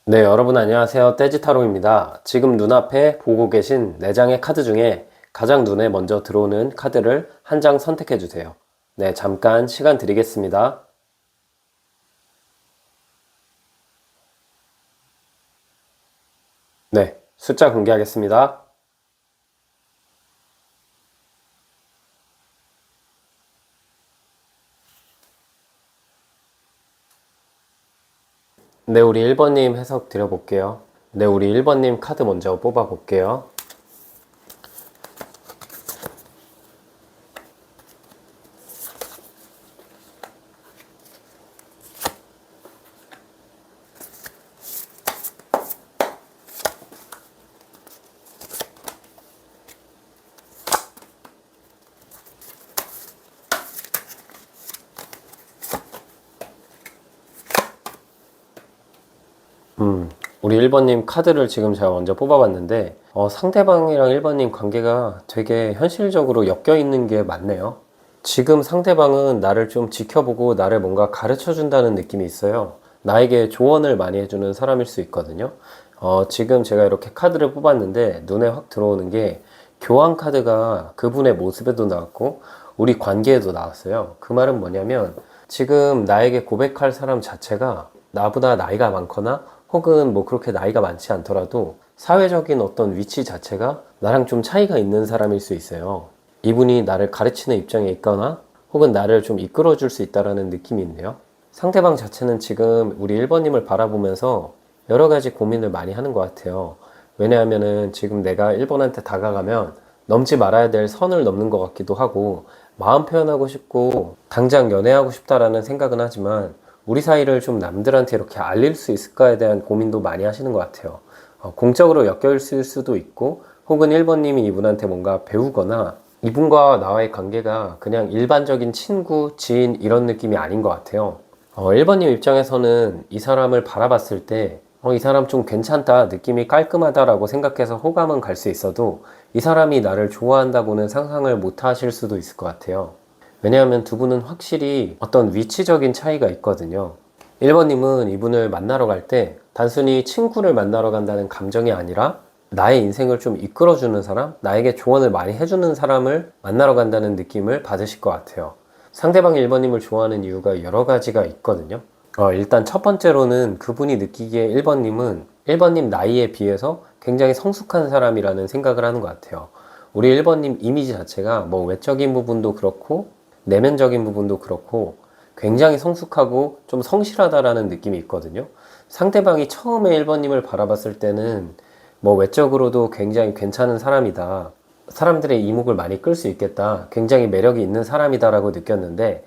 네, 여러분 안녕하세요. 떼지타로입니다. 지금 눈앞에 보고 계신 4장의 카드 중에 가장 눈에 먼저 들어오는 카드를 한 장 선택해 주세요. 네, 잠깐 시간 드리겠습니다. 네, 숫자 공개하겠습니다. 네, 우리 1번님 해석 드려볼게요. 네, 우리 1번님 카드 먼저 뽑아볼게요. 우리 1번님 카드를 지금 제가 먼저 뽑아봤는데 상대방이랑 1번님 관계가 되게 현실적으로 엮여있는 게 맞네요. 지금 상대방은 나를 좀 지켜보고 나를 뭔가 가르쳐 준다는 느낌이 있어요. 나에게 조언을 많이 해주는 사람일 수 있거든요. 지금 제가 이렇게 카드를 뽑았는데 눈에 확 들어오는 게 교환 카드가 그분의 모습에도 나왔고 우리 관계에도 나왔어요. 그 말은 뭐냐면 지금 나에게 고백할 사람 자체가 나보다 나이가 많거나 혹은 뭐 그렇게 나이가 많지 않더라도 사회적인 어떤 위치 자체가 나랑 좀 차이가 있는 사람일 수 있어요. 이분이 나를 가르치는 입장에 있거나 혹은 나를 좀 이끌어 줄 수 있다는 느낌이 있네요. 상대방 자체는 지금 우리 1번님을 바라보면서 여러 가지 고민을 많이 하는 것 같아요. 왜냐하면은 지금 내가 1번한테 다가가면 넘지 말아야 될 선을 넘는 것 같기도 하고 마음 표현하고 싶고 당장 연애하고 싶다라는 생각은 하지만 우리 사이를 좀 남들한테 이렇게 알릴 수 있을까에 대한 고민도 많이 하시는 것 같아요. 공적으로 엮여 있을 수도 있고 혹은 1번님이 이분한테 뭔가 배우거나 이분과 나와의 관계가 그냥 일반적인 친구, 지인 이런 느낌이 아닌 것 같아요. 1번님 입장에서는 이 사람을 바라봤을 때 이 사람 좀 괜찮다, 느낌이 깔끔하다라고 생각해서 호감은 갈 수 있어도 이 사람이 나를 좋아한다고는 상상을 못 하실 수도 있을 것 같아요. 왜냐하면 두 분은 확실히 어떤 위치적인 차이가 있거든요. 1번님은 이분을 만나러 갈 때 단순히 친구를 만나러 간다는 감정이 아니라 나의 인생을 좀 이끌어주는 사람, 나에게 조언을 많이 해주는 사람을 만나러 간다는 느낌을 받으실 것 같아요. 상대방 1번님을 좋아하는 이유가 여러 가지가 있거든요. 일단 첫 번째로는 그분이 느끼기에 1번님은 1번님 나이에 비해서 굉장히 성숙한 사람이라는 생각을 하는 것 같아요. 우리 1번님 이미지 자체가 뭐 외적인 부분도 그렇고 내면적인 부분도 그렇고 굉장히 성숙하고 좀 성실하다라는 느낌이 있거든요. 상대방이 처음에 1번님을 바라봤을 때는 뭐 외적으로도 굉장히 괜찮은 사람이다. 사람들의 이목을 많이 끌 수 있겠다. 굉장히 매력이 있는 사람이다라고 느꼈는데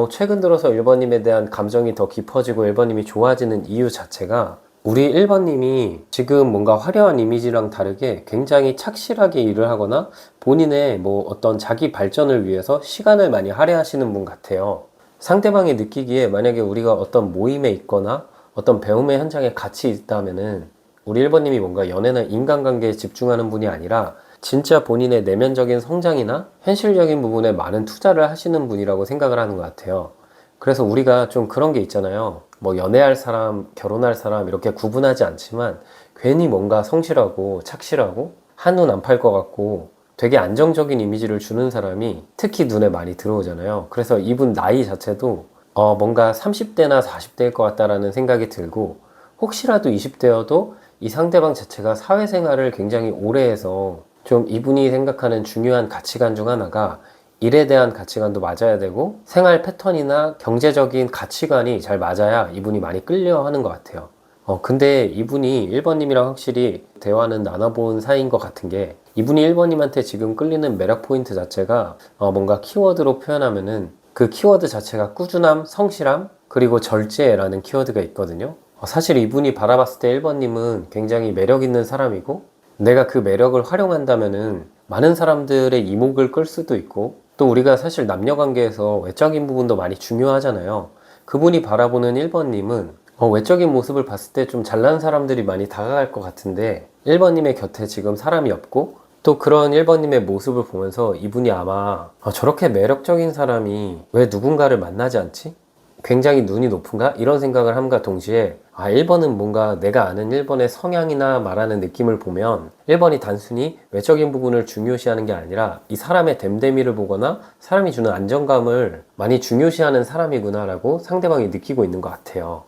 최근 들어서 1번님에 대한 감정이 더 깊어지고 1번님이 좋아지는 이유 자체가 우리 1번님이 지금 뭔가 화려한 이미지랑 다르게 굉장히 착실하게 일을 하거나 본인의 뭐 어떤 자기 발전을 위해서 시간을 많이 할애하시는 분 같아요. 상대방이 느끼기에 만약에 우리가 어떤 모임에 있거나 어떤 배움의 현장에 같이 있다면은 우리 1번님이 뭔가 연애나 인간관계에 집중하는 분이 아니라 진짜 본인의 내면적인 성장이나 현실적인 부분에 많은 투자를 하시는 분이라고 생각을 하는 것 같아요. 그래서 우리가 좀 그런 게 있잖아요. 뭐 연애할 사람, 결혼할 사람 이렇게 구분하지 않지만 괜히 뭔가 성실하고 착실하고 한눈 안 팔 것 같고 되게 안정적인 이미지를 주는 사람이 특히 눈에 많이 들어오잖아요. 그래서 이분 나이 자체도 뭔가 30대나 40대일 것 같다라는 생각이 들고 혹시라도 20대여도 이 상대방 자체가 사회생활을 굉장히 오래 해서 좀 이분이 생각하는 중요한 가치관 중 하나가 일에 대한 가치관도 맞아야 되고 생활 패턴이나 경제적인 가치관이 잘 맞아야 이분이 많이 끌려 하는 것 같아요. 근데 이분이 1번님이랑 확실히 대화는 나눠본 사이인 것 같은 게 이분이 1번님한테 지금 끌리는 매력 포인트 자체가 뭔가 키워드로 표현하면은 그 키워드 자체가 꾸준함, 성실함, 그리고 절제라는 키워드가 있거든요. 사실 이분이 바라봤을 때 1번님은 굉장히 매력 있는 사람이고 내가 그 매력을 활용한다면은 많은 사람들의 이목을 끌 수도 있고 또 우리가 사실 남녀 관계에서 외적인 부분도 많이 중요하잖아요. 그분이 바라보는 1번님은 외적인 모습을 봤을 때 좀 잘난 사람들이 많이 다가갈 것 같은데 1번님의 곁에 지금 사람이 없고 또 그런 1번님의 모습을 보면서 이분이 아마 저렇게 매력적인 사람이 왜 누군가를 만나지 않지? 굉장히 눈이 높은가? 이런 생각을 함과 동시에 아, 1번은 뭔가 내가 아는 1번의 성향이나 말하는 느낌을 보면 1번이 단순히 외적인 부분을 중요시하는 게 아니라 이 사람의 됨됨이를 보거나 사람이 주는 안정감을 많이 중요시하는 사람이구나 라고 상대방이 느끼고 있는 것 같아요.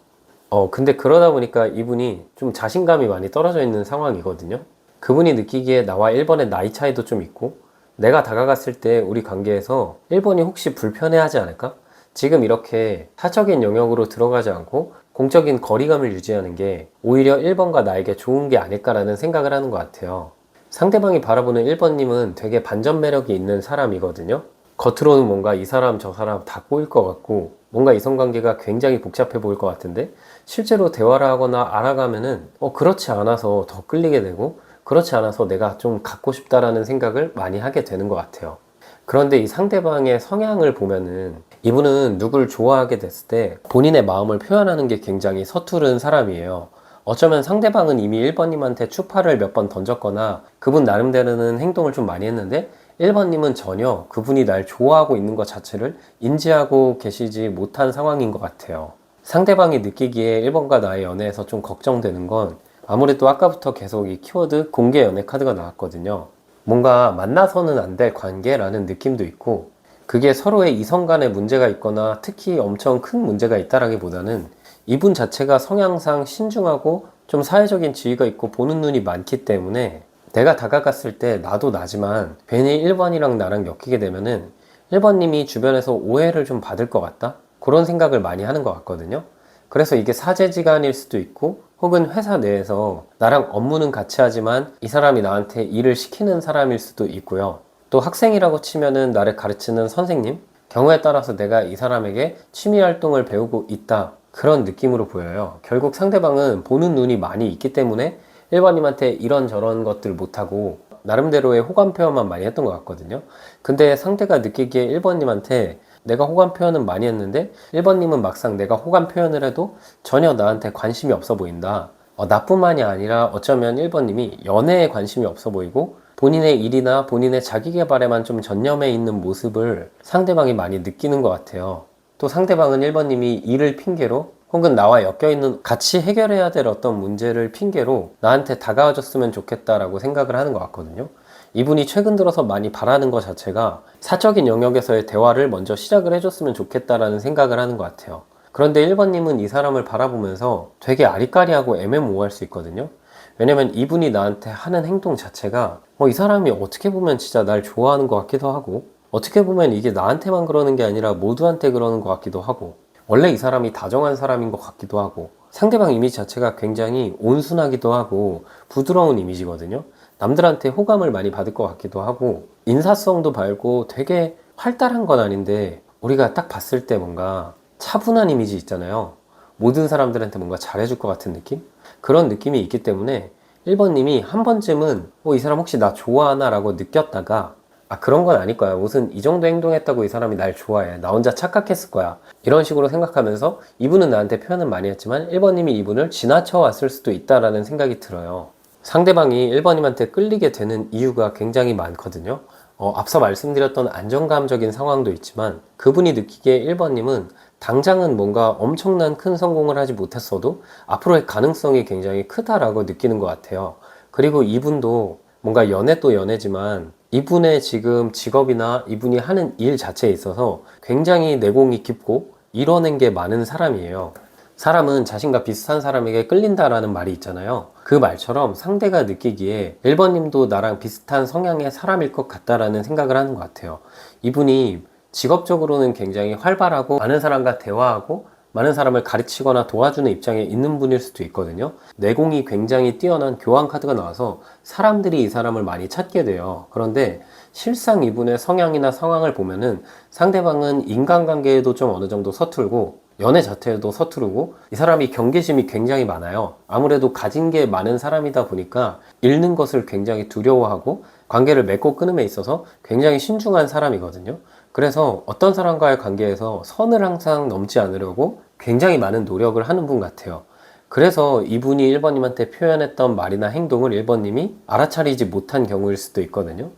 근데 그러다 보니까 이분이 좀 자신감이 많이 떨어져 있는 상황이거든요. 그분이 느끼기에 나와 1번의 나이 차이도 좀 있고 내가 다가갔을 때 우리 관계에서 1번이 혹시 불편해하지 않을까? 지금 이렇게 사적인 영역으로 들어가지 않고 공적인 거리감을 유지하는 게 오히려 1번과 나에게 좋은 게 아닐까라는 생각을 하는 것 같아요. 상대방이 바라보는 1번님은 되게 반전 매력이 있는 사람이거든요. 겉으로는 뭔가 이 사람 저 사람 다 꼬일 것 같고 뭔가 이성관계가 굉장히 복잡해 보일 것 같은데 실제로 대화를 하거나 알아가면은 그렇지 않아서 더 끌리게 되고 그렇지 않아서 내가 좀 갖고 싶다라는 생각을 많이 하게 되는 것 같아요. 그런데 이 상대방의 성향을 보면은 이분은 누굴 좋아하게 됐을 때 본인의 마음을 표현하는 게 굉장히 서투른 사람이에요. 어쩌면 상대방은 이미 1번님한테 추파를 몇 번 던졌거나 그분 나름대로는 행동을 좀 많이 했는데 1번님은 전혀 그분이 날 좋아하고 있는 것 자체를 인지하고 계시지 못한 상황인 것 같아요. 상대방이 느끼기에 1번과 나의 연애에서 좀 걱정되는 건 아무래도 아까부터 계속 이 키워드 공개 연애 카드가 나왔거든요. 뭔가 만나서는 안 될 관계라는 느낌도 있고 그게 서로의 이성 간의 문제가 있거나 특히 엄청 큰 문제가 있다라기보다는 이분 자체가 성향상 신중하고 좀 사회적인 지위가 있고 보는 눈이 많기 때문에 내가 다가갔을 때 나도 나지만 괜히 1번이랑 나랑 엮이게 되면은 1번님이 주변에서 오해를 좀 받을 것 같다? 그런 생각을 많이 하는 것 같거든요. 그래서 이게 사제지간일 수도 있고 혹은 회사 내에서 나랑 업무는 같이 하지만 이 사람이 나한테 일을 시키는 사람일 수도 있고요. 또 학생이라고 치면은 나를 가르치는 선생님? 경우에 따라서 내가 이 사람에게 취미 활동을 배우고 있다. 그런 느낌으로 보여요. 결국 상대방은 보는 눈이 많이 있기 때문에 1번님한테 이런저런 것들 못하고 나름대로의 호감 표현만 많이 했던 것 같거든요. 근데 상대가 느끼기에 1번님한테 내가 호감 표현은 많이 했는데 1번님은 막상 내가 호감 표현을 해도 전혀 나한테 관심이 없어 보인다. 나뿐만이 아니라 어쩌면 1번님이 연애에 관심이 없어 보이고 본인의 일이나 본인의 자기 개발에만 좀 전념해 있는 모습을 상대방이 많이 느끼는 것 같아요. 또 상대방은 1번님이 일을 핑계로 혹은 나와 엮여있는 같이 해결해야 될 어떤 문제를 핑계로 나한테 다가와줬으면 좋겠다라고 생각을 하는 것 같거든요. 이분이 최근 들어서 많이 바라는 것 자체가 사적인 영역에서의 대화를 먼저 시작을 해줬으면 좋겠다라는 생각을 하는 것 같아요. 그런데 1번님은 이 사람을 바라보면서 되게 아리까리하고 애매모호할 수 있거든요. 왜냐면 이분이 나한테 하는 행동 자체가 이 사람이 어떻게 보면 진짜 날 좋아하는 것 같기도 하고 어떻게 보면 이게 나한테만 그러는 게 아니라 모두한테 그러는 것 같기도 하고 원래 이 사람이 다정한 사람인 것 같기도 하고 상대방 이미지 자체가 굉장히 온순하기도 하고 부드러운 이미지거든요. 남들한테 호감을 많이 받을 것 같기도 하고 인사성도 밝고 되게 활달한 건 아닌데 우리가 딱 봤을 때 뭔가 차분한 이미지 있잖아요. 모든 사람들한테 뭔가 잘해줄 것 같은 느낌? 그런 느낌이 있기 때문에 1번님이 한 번쯤은 이 사람 혹시 나 좋아하나 라고 느꼈다가 그런 건 아닐 거야. 무슨 이 정도 행동했다고 이 사람이 날 좋아해. 나 혼자 착각했을 거야. 이런 식으로 생각하면서 이분은 나한테 표현은 많이 했지만 1번님이 이분을 지나쳐 왔을 수도 있다라는 생각이 들어요. 상대방이 1번님한테 끌리게 되는 이유가 굉장히 많거든요. 앞서 말씀드렸던 안정감적인 상황도 있지만 그분이 느끼기에 1번님은 당장은 뭔가 엄청난 큰 성공을 하지 못했어도 앞으로의 가능성이 굉장히 크다라고 느끼는 것 같아요. 그리고 이분도 뭔가 연애도 연애지만 이분의 지금 직업이나 이분이 하는 일 자체에 있어서 굉장히 내공이 깊고 이뤄낸 게 많은 사람이에요. 사람은 자신과 비슷한 사람에게 끌린다라는 말이 있잖아요. 그 말처럼 상대가 느끼기에 1번님도 나랑 비슷한 성향의 사람일 것 같다라는 생각을 하는 것 같아요. 이분이 직업적으로는 굉장히 활발하고 많은 사람과 대화하고 많은 사람을 가르치거나 도와주는 입장에 있는 분일 수도 있거든요. 내공이 굉장히 뛰어난 교환 카드가 나와서 사람들이 이 사람을 많이 찾게 돼요. 그런데 실상 이분의 성향이나 상황을 보면은 상대방은 인간관계에도 좀 어느 정도 서툴고 연애 자체도 서투르고 이 사람이 경계심이 굉장히 많아요. 아무래도 가진 게 많은 사람이다 보니까 잃는 것을 굉장히 두려워하고 관계를 맺고 끊음에 있어서 굉장히 신중한 사람이거든요. 그래서 어떤 사람과의 관계에서 선을 항상 넘지 않으려고 굉장히 많은 노력을 하는 분 같아요. 그래서 이분이 1번님한테 표현했던 말이나 행동을 1번님이 알아차리지 못한 경우일 수도 있거든요.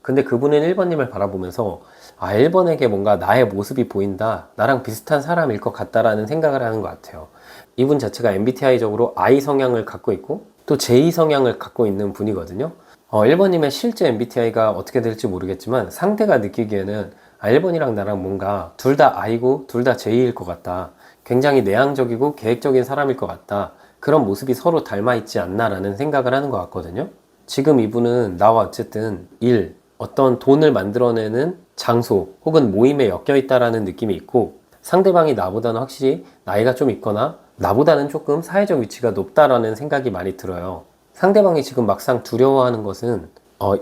근데 그분은 1번님을 바라보면서 1번에게 뭔가 나의 모습이 보인다. 나랑 비슷한 사람일 것 같다라는 생각을 하는 것 같아요. 이분 자체가 MBTI적으로 I 성향을 갖고 있고 또 J 성향을 갖고 있는 분이거든요. 1번님의 실제 MBTI가 어떻게 될지 모르겠지만 상대가 느끼기에는 1번이랑 나랑 뭔가 둘 다 I고 둘 다 J일 것 같다. 굉장히 내향적이고 계획적인 사람일 것 같다. 그런 모습이 서로 닮아 있지 않나라는 생각을 하는 것 같거든요. 지금 이분은 나와 어쨌든 어떤 돈을 만들어내는 장소 혹은 모임에 엮여 있다라는 느낌이 있고, 상대방이 나보다는 확실히 나이가 좀 있거나 나보다는 조금 사회적 위치가 높다라는 생각이 많이 들어요. 상대방이 지금 막상 두려워하는 것은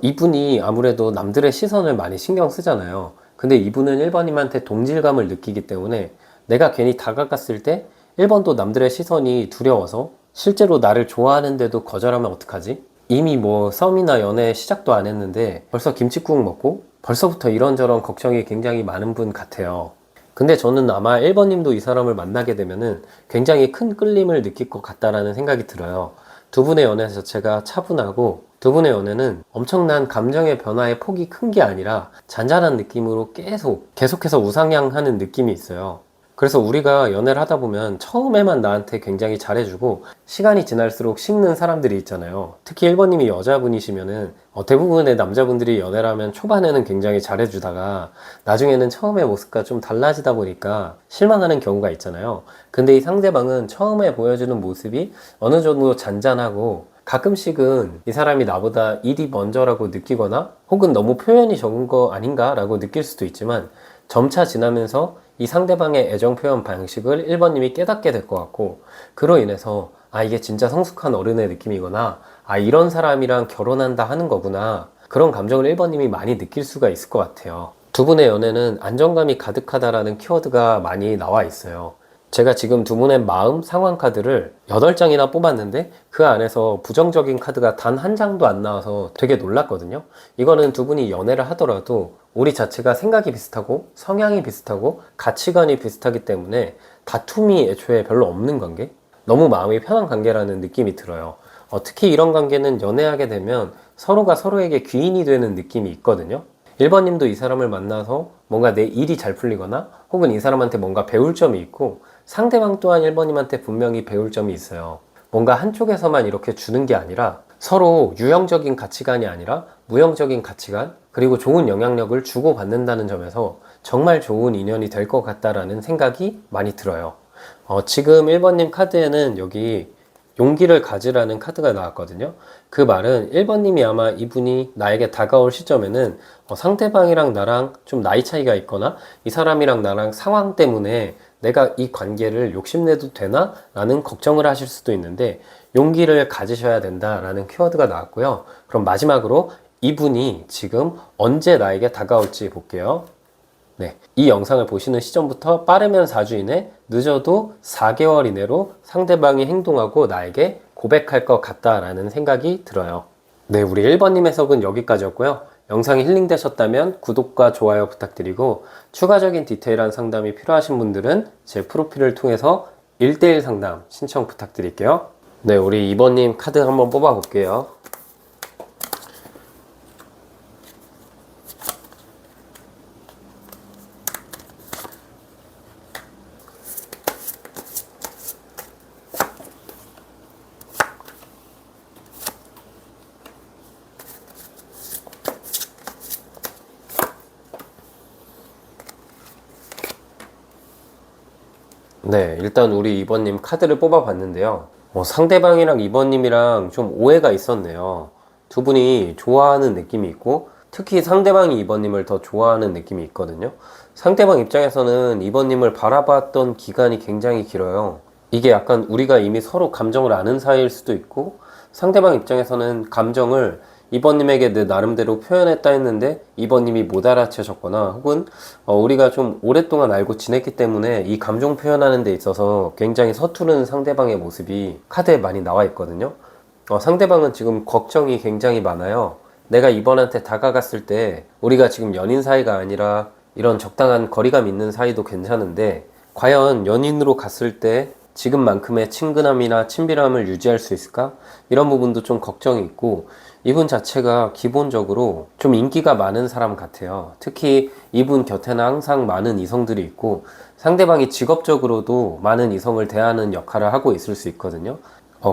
이분이 아무래도 남들의 시선을 많이 신경 쓰잖아요. 근데 이분은 1번님한테 동질감을 느끼기 때문에 내가 괜히 다가갔을 때 1번도 남들의 시선이 두려워서 실제로 나를 좋아하는데도 거절하면 어떡하지? 이미 뭐 썸이나 연애 시작도 안 했는데 벌써 김칫국 먹고 벌써부터 이런저런 걱정이 굉장히 많은 분 같아요. 근데 저는 아마 1번님도 이 사람을 만나게 되면은 굉장히 큰 끌림을 느낄 것 같다라는 생각이 들어요. 두 분의 연애 자체가 차분하고 두 분의 연애는 엄청난 감정의 변화의 폭이 큰 게 아니라 잔잔한 느낌으로 계속해서 우상향하는 느낌이 있어요. 그래서 우리가 연애를 하다 보면 처음에만 나한테 굉장히 잘해주고 시간이 지날수록 식는 사람들이 있잖아요. 특히 1번님이 여자분이시면은 대부분의 남자분들이 연애를 하면 초반에는 굉장히 잘해주다가 나중에는 처음의 모습과 좀 달라지다 보니까 실망하는 경우가 있잖아요. 근데 이 상대방은 처음에 보여주는 모습이 어느 정도 잔잔하고 가끔씩은 이 사람이 나보다 일이 먼저라고 느끼거나 혹은 너무 표현이 적은 거 아닌가 라고 느낄 수도 있지만 점차 지나면서 이 상대방의 애정 표현 방식을 1번님이 깨닫게 될 것 같고, 그로 인해서 이게 진짜 성숙한 어른의 느낌이거나 이런 사람이랑 결혼한다 하는 거구나, 그런 감정을 1번님이 많이 느낄 수가 있을 것 같아요. 두 분의 연애는 안정감이 가득하다라는 키워드가 많이 나와 있어요. 제가 지금 두 분의 마음 상황 카드를 8장이나 뽑았는데 그 안에서 부정적인 카드가 단 한 장도 안 나와서 되게 놀랐거든요. 이거는 두 분이 연애를 하더라도 우리 자체가 생각이 비슷하고 성향이 비슷하고 가치관이 비슷하기 때문에 다툼이 애초에 별로 없는 관계? 너무 마음이 편한 관계라는 느낌이 들어요. 특히 이런 관계는 연애하게 되면 서로가 서로에게 귀인이 되는 느낌이 있거든요. 1번님도 이 사람을 만나서 뭔가 내 일이 잘 풀리거나 혹은 이 사람한테 뭔가 배울 점이 있고, 상대방 또한 1번님한테 분명히 배울 점이 있어요. 뭔가 한쪽에서만 이렇게 주는 게 아니라 서로 유형적인 가치관이 아니라 무형적인 가치관, 그리고 좋은 영향력을 주고받는다는 점에서 정말 좋은 인연이 될 것 같다라는 생각이 많이 들어요. 지금 1번님 카드에는 여기 용기를 가지라는 카드가 나왔거든요. 그 말은 1번님이 아마 이분이 나에게 다가올 시점에는 상대방이랑 나랑 좀 나이 차이가 있거나 이 사람이랑 나랑 상황 때문에 내가 이 관계를 욕심내도 되나? 라는 걱정을 하실 수도 있는데 용기를 가지셔야 된다라는 키워드가 나왔고요. 그럼 마지막으로 이분이 지금 언제 나에게 다가올지 볼게요. 네, 이 영상을 보시는 시점부터 빠르면 4주 이내, 늦어도 4개월 이내로 상대방이 행동하고 나에게 고백할 것 같다라는 생각이 들어요. 네, 우리 1번님 해석은 여기까지였고요. 영상이 힐링되셨다면 구독과 좋아요 부탁드리고, 추가적인 디테일한 상담이 필요하신 분들은 제 프로필을 통해서 1대1 상담 신청 부탁드릴게요. 네, 우리 2번님 카드 한번 뽑아 볼게요. 네, 일단 우리 2번님 카드를 뽑아봤는데요. 상대방이랑 2번님이랑 좀 오해가 있었네요. 두 분이 좋아하는 느낌이 있고, 특히 상대방이 2번님을 더 좋아하는 느낌이 있거든요. 상대방 입장에서는 2번님을 바라봤던 기간이 굉장히 길어요. 이게 약간 우리가 이미 서로 감정을 아는 사이일 수도 있고, 상대방 입장에서는 감정을 2번님에게 내 나름대로 표현했다 했는데 2번님이 못 알아채셨거나 혹은 우리가 좀 오랫동안 알고 지냈기 때문에 이 감정 표현하는 데 있어서 굉장히 서투른 상대방의 모습이 카드에 많이 나와 있거든요. 상대방은 지금 걱정이 굉장히 많아요. 내가 이번한테 다가갔을 때 우리가 지금 연인 사이가 아니라 이런 적당한 거리감 있는 사이도 괜찮은데 과연 연인으로 갔을 때 지금만큼의 친근함이나 친밀함을 유지할 수 있을까? 이런 부분도 좀 걱정이 있고, 이분 자체가 기본적으로 좀 인기가 많은 사람 같아요. 특히 이분 곁에는 항상 많은 이성들이 있고, 상대방이 직업적으로도 많은 이성을 대하는 역할을 하고 있을 수 있거든요.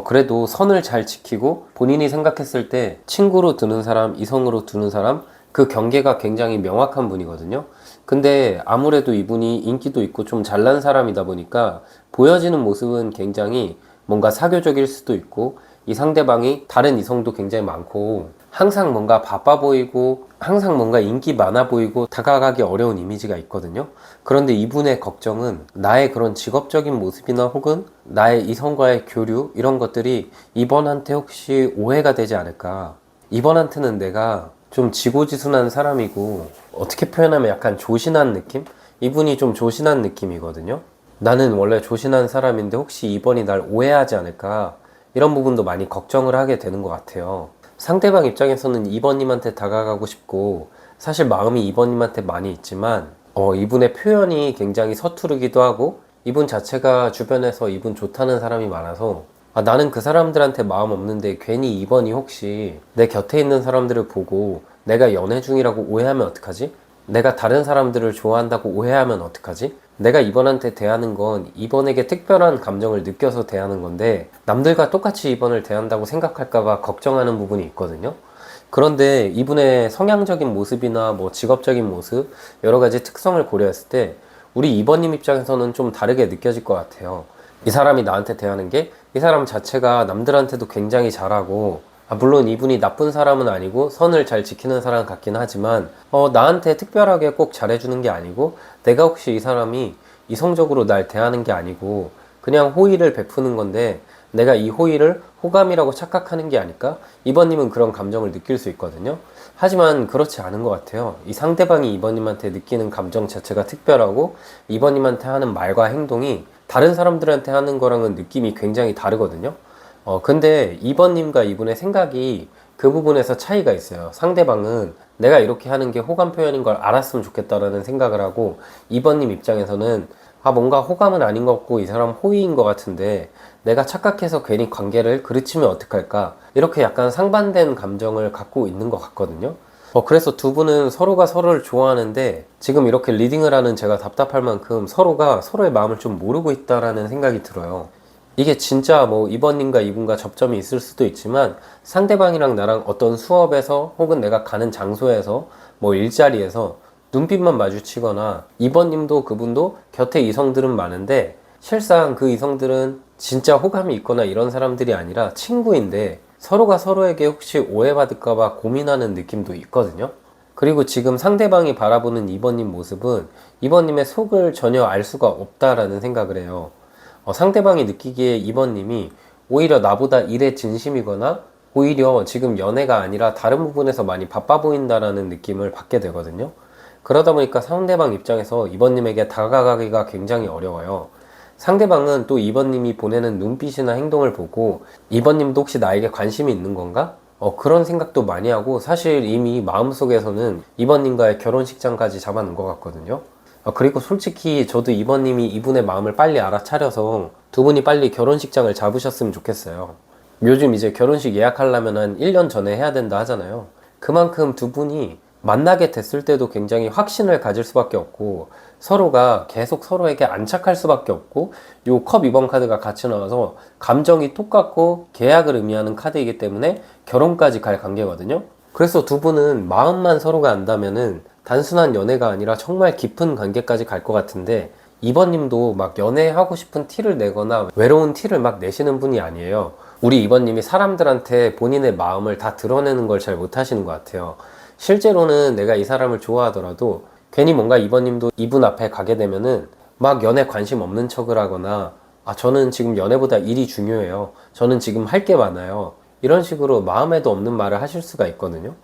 그래도 선을 잘 지키고 본인이 생각했을 때 친구로 두는 사람, 이성으로 두는 사람, 그 경계가 굉장히 명확한 분이거든요. 근데 아무래도 이분이 인기도 있고 좀 잘난 사람이다 보니까 보여지는 모습은 굉장히 뭔가 사교적일 수도 있고, 이 상대방이 다른 이성도 굉장히 많고 항상 뭔가 바빠 보이고 항상 뭔가 인기 많아 보이고 다가가기 어려운 이미지가 있거든요. 그런데 이분의 걱정은 나의 그런 직업적인 모습이나 혹은 나의 이성과의 교류, 이런 것들이 이번한테 혹시 오해가 되지 않을까. 이번한테는 내가 좀 지고지순한 사람이고, 어떻게 표현하면 약간 조신한 느낌? 이분이 좀 조신한 느낌이거든요. 나는 원래 조신한 사람인데 혹시 이번이 날 오해하지 않을까, 이런 부분도 많이 걱정을 하게 되는 것 같아요. 상대방 입장에서는 이번님한테 다가가고 싶고 사실 마음이 이번님한테 많이 있지만, 이분의 표현이 굉장히 서투르기도 하고, 이분 자체가 주변에서 이분 좋다는 사람이 많아서 나는 그 사람들한테 마음 없는데 괜히 이번이 혹시 내 곁에 있는 사람들을 보고 내가 연애 중이라고 오해하면 어떡하지? 내가 다른 사람들을 좋아한다고 오해하면 어떡하지? 내가 이번한테 대하는 건 이번에게 특별한 감정을 느껴서 대하는 건데 남들과 똑같이 이번을 대한다고 생각할까봐 걱정하는 부분이 있거든요. 그런데 이분의 성향적인 모습이나 뭐 직업적인 모습, 여러 가지 특성을 고려했을 때 우리 이번님 입장에서는 좀 다르게 느껴질 것 같아요. 이 사람이 나한테 대하는 게, 이 사람 자체가 남들한테도 굉장히 잘하고, 물론 이분이 나쁜 사람은 아니고 선을 잘 지키는 사람 같긴 하지만 나한테 특별하게 꼭 잘해주는 게 아니고, 내가 혹시 이 사람이 이성적으로 날 대하는 게 아니고 그냥 호의를 베푸는 건데 내가 이 호의를 호감이라고 착각하는 게 아닐까? 이번님은 그런 감정을 느낄 수 있거든요. 하지만 그렇지 않은 것 같아요. 이 상대방이 이번님한테 느끼는 감정 자체가 특별하고, 이번님한테 하는 말과 행동이 다른 사람들한테 하는 거랑은 느낌이 굉장히 다르거든요. 근데 이번님과 이분의 생각이 그 부분에서 차이가 있어요. 상대방은 내가 이렇게 하는 게 호감 표현인 걸 알았으면 좋겠다라는 생각을 하고, 이번님 입장에서는 뭔가 호감은 아닌 것 같고 이 사람 호의인 것 같은데 내가 착각해서 괜히 관계를 그르치면 어떡할까, 이렇게 약간 상반된 감정을 갖고 있는 것 같거든요. 그래서 두 분은 서로가 서로를 좋아하는데 지금 이렇게 리딩을 하는 제가 답답할 만큼 서로가 서로의 마음을 좀 모르고 있다라는 생각이 들어요. 이게 진짜 뭐 이번님과 이분과 접점이 있을 수도 있지만, 상대방이랑 나랑 어떤 수업에서 혹은 내가 가는 장소에서 뭐 일자리에서 눈빛만 마주치거나, 이번님도 그분도 곁에 이성들은 많은데 실상 그 이성들은 진짜 호감이 있거나 이런 사람들이 아니라 친구인데 서로가 서로에게 혹시 오해받을까봐 고민하는 느낌도 있거든요. 그리고 지금 상대방이 바라보는 이번님 모습은 이번님의 속을 전혀 알 수가 없다라는 생각을 해요. 상대방이 느끼기에 이번님이 오히려 나보다 일에 진심이거나 오히려 지금 연애가 아니라 다른 부분에서 많이 바빠 보인다라는 느낌을 받게 되거든요. 그러다 보니까 상대방 입장에서 이번님에게 다가가기가 굉장히 어려워요. 상대방은 또 이번님이 보내는 눈빛이나 행동을 보고 이번님도 혹시 나에게 관심이 있는 건가? 그런 생각도 많이 하고, 사실 이미 마음속에서는 이번님과의 결혼식장까지 잡아놓은 것 같거든요. 그리고 솔직히 저도 이번님이 이분의 마음을 빨리 알아차려서 두 분이 빨리 결혼식장을 잡으셨으면 좋겠어요. 요즘 이제 결혼식 예약하려면 한 1년 전에 해야 된다 하잖아요. 그만큼 두 분이 만나게 됐을 때도 굉장히 확신을 가질 수밖에 없고, 서로가 계속 서로에게 안착할 수밖에 없고, 요 컵 2번 카드가 같이 나와서 감정이 똑같고 계약을 의미하는 카드이기 때문에 결혼까지 갈 관계거든요. 그래서 두 분은 마음만 서로가 안다면은 단순한 연애가 아니라 정말 깊은 관계까지 갈 것 같은데, 이번님도 막 연애하고 싶은 티를 내거나 외로운 티를 막 내시는 분이 아니에요. 우리 이번님이 사람들한테 본인의 마음을 다 드러내는 걸 잘 못하시는 것 같아요. 실제로는 내가 이 사람을 좋아하더라도 괜히 뭔가 이번님도 이분 앞에 가게 되면은 막 연애 관심 없는 척을 하거나, 저는 지금 연애보다 일이 중요해요, 저는 지금 할 게 많아요, 이런 식으로 마음에도 없는 말을 하실 수가 있거든요.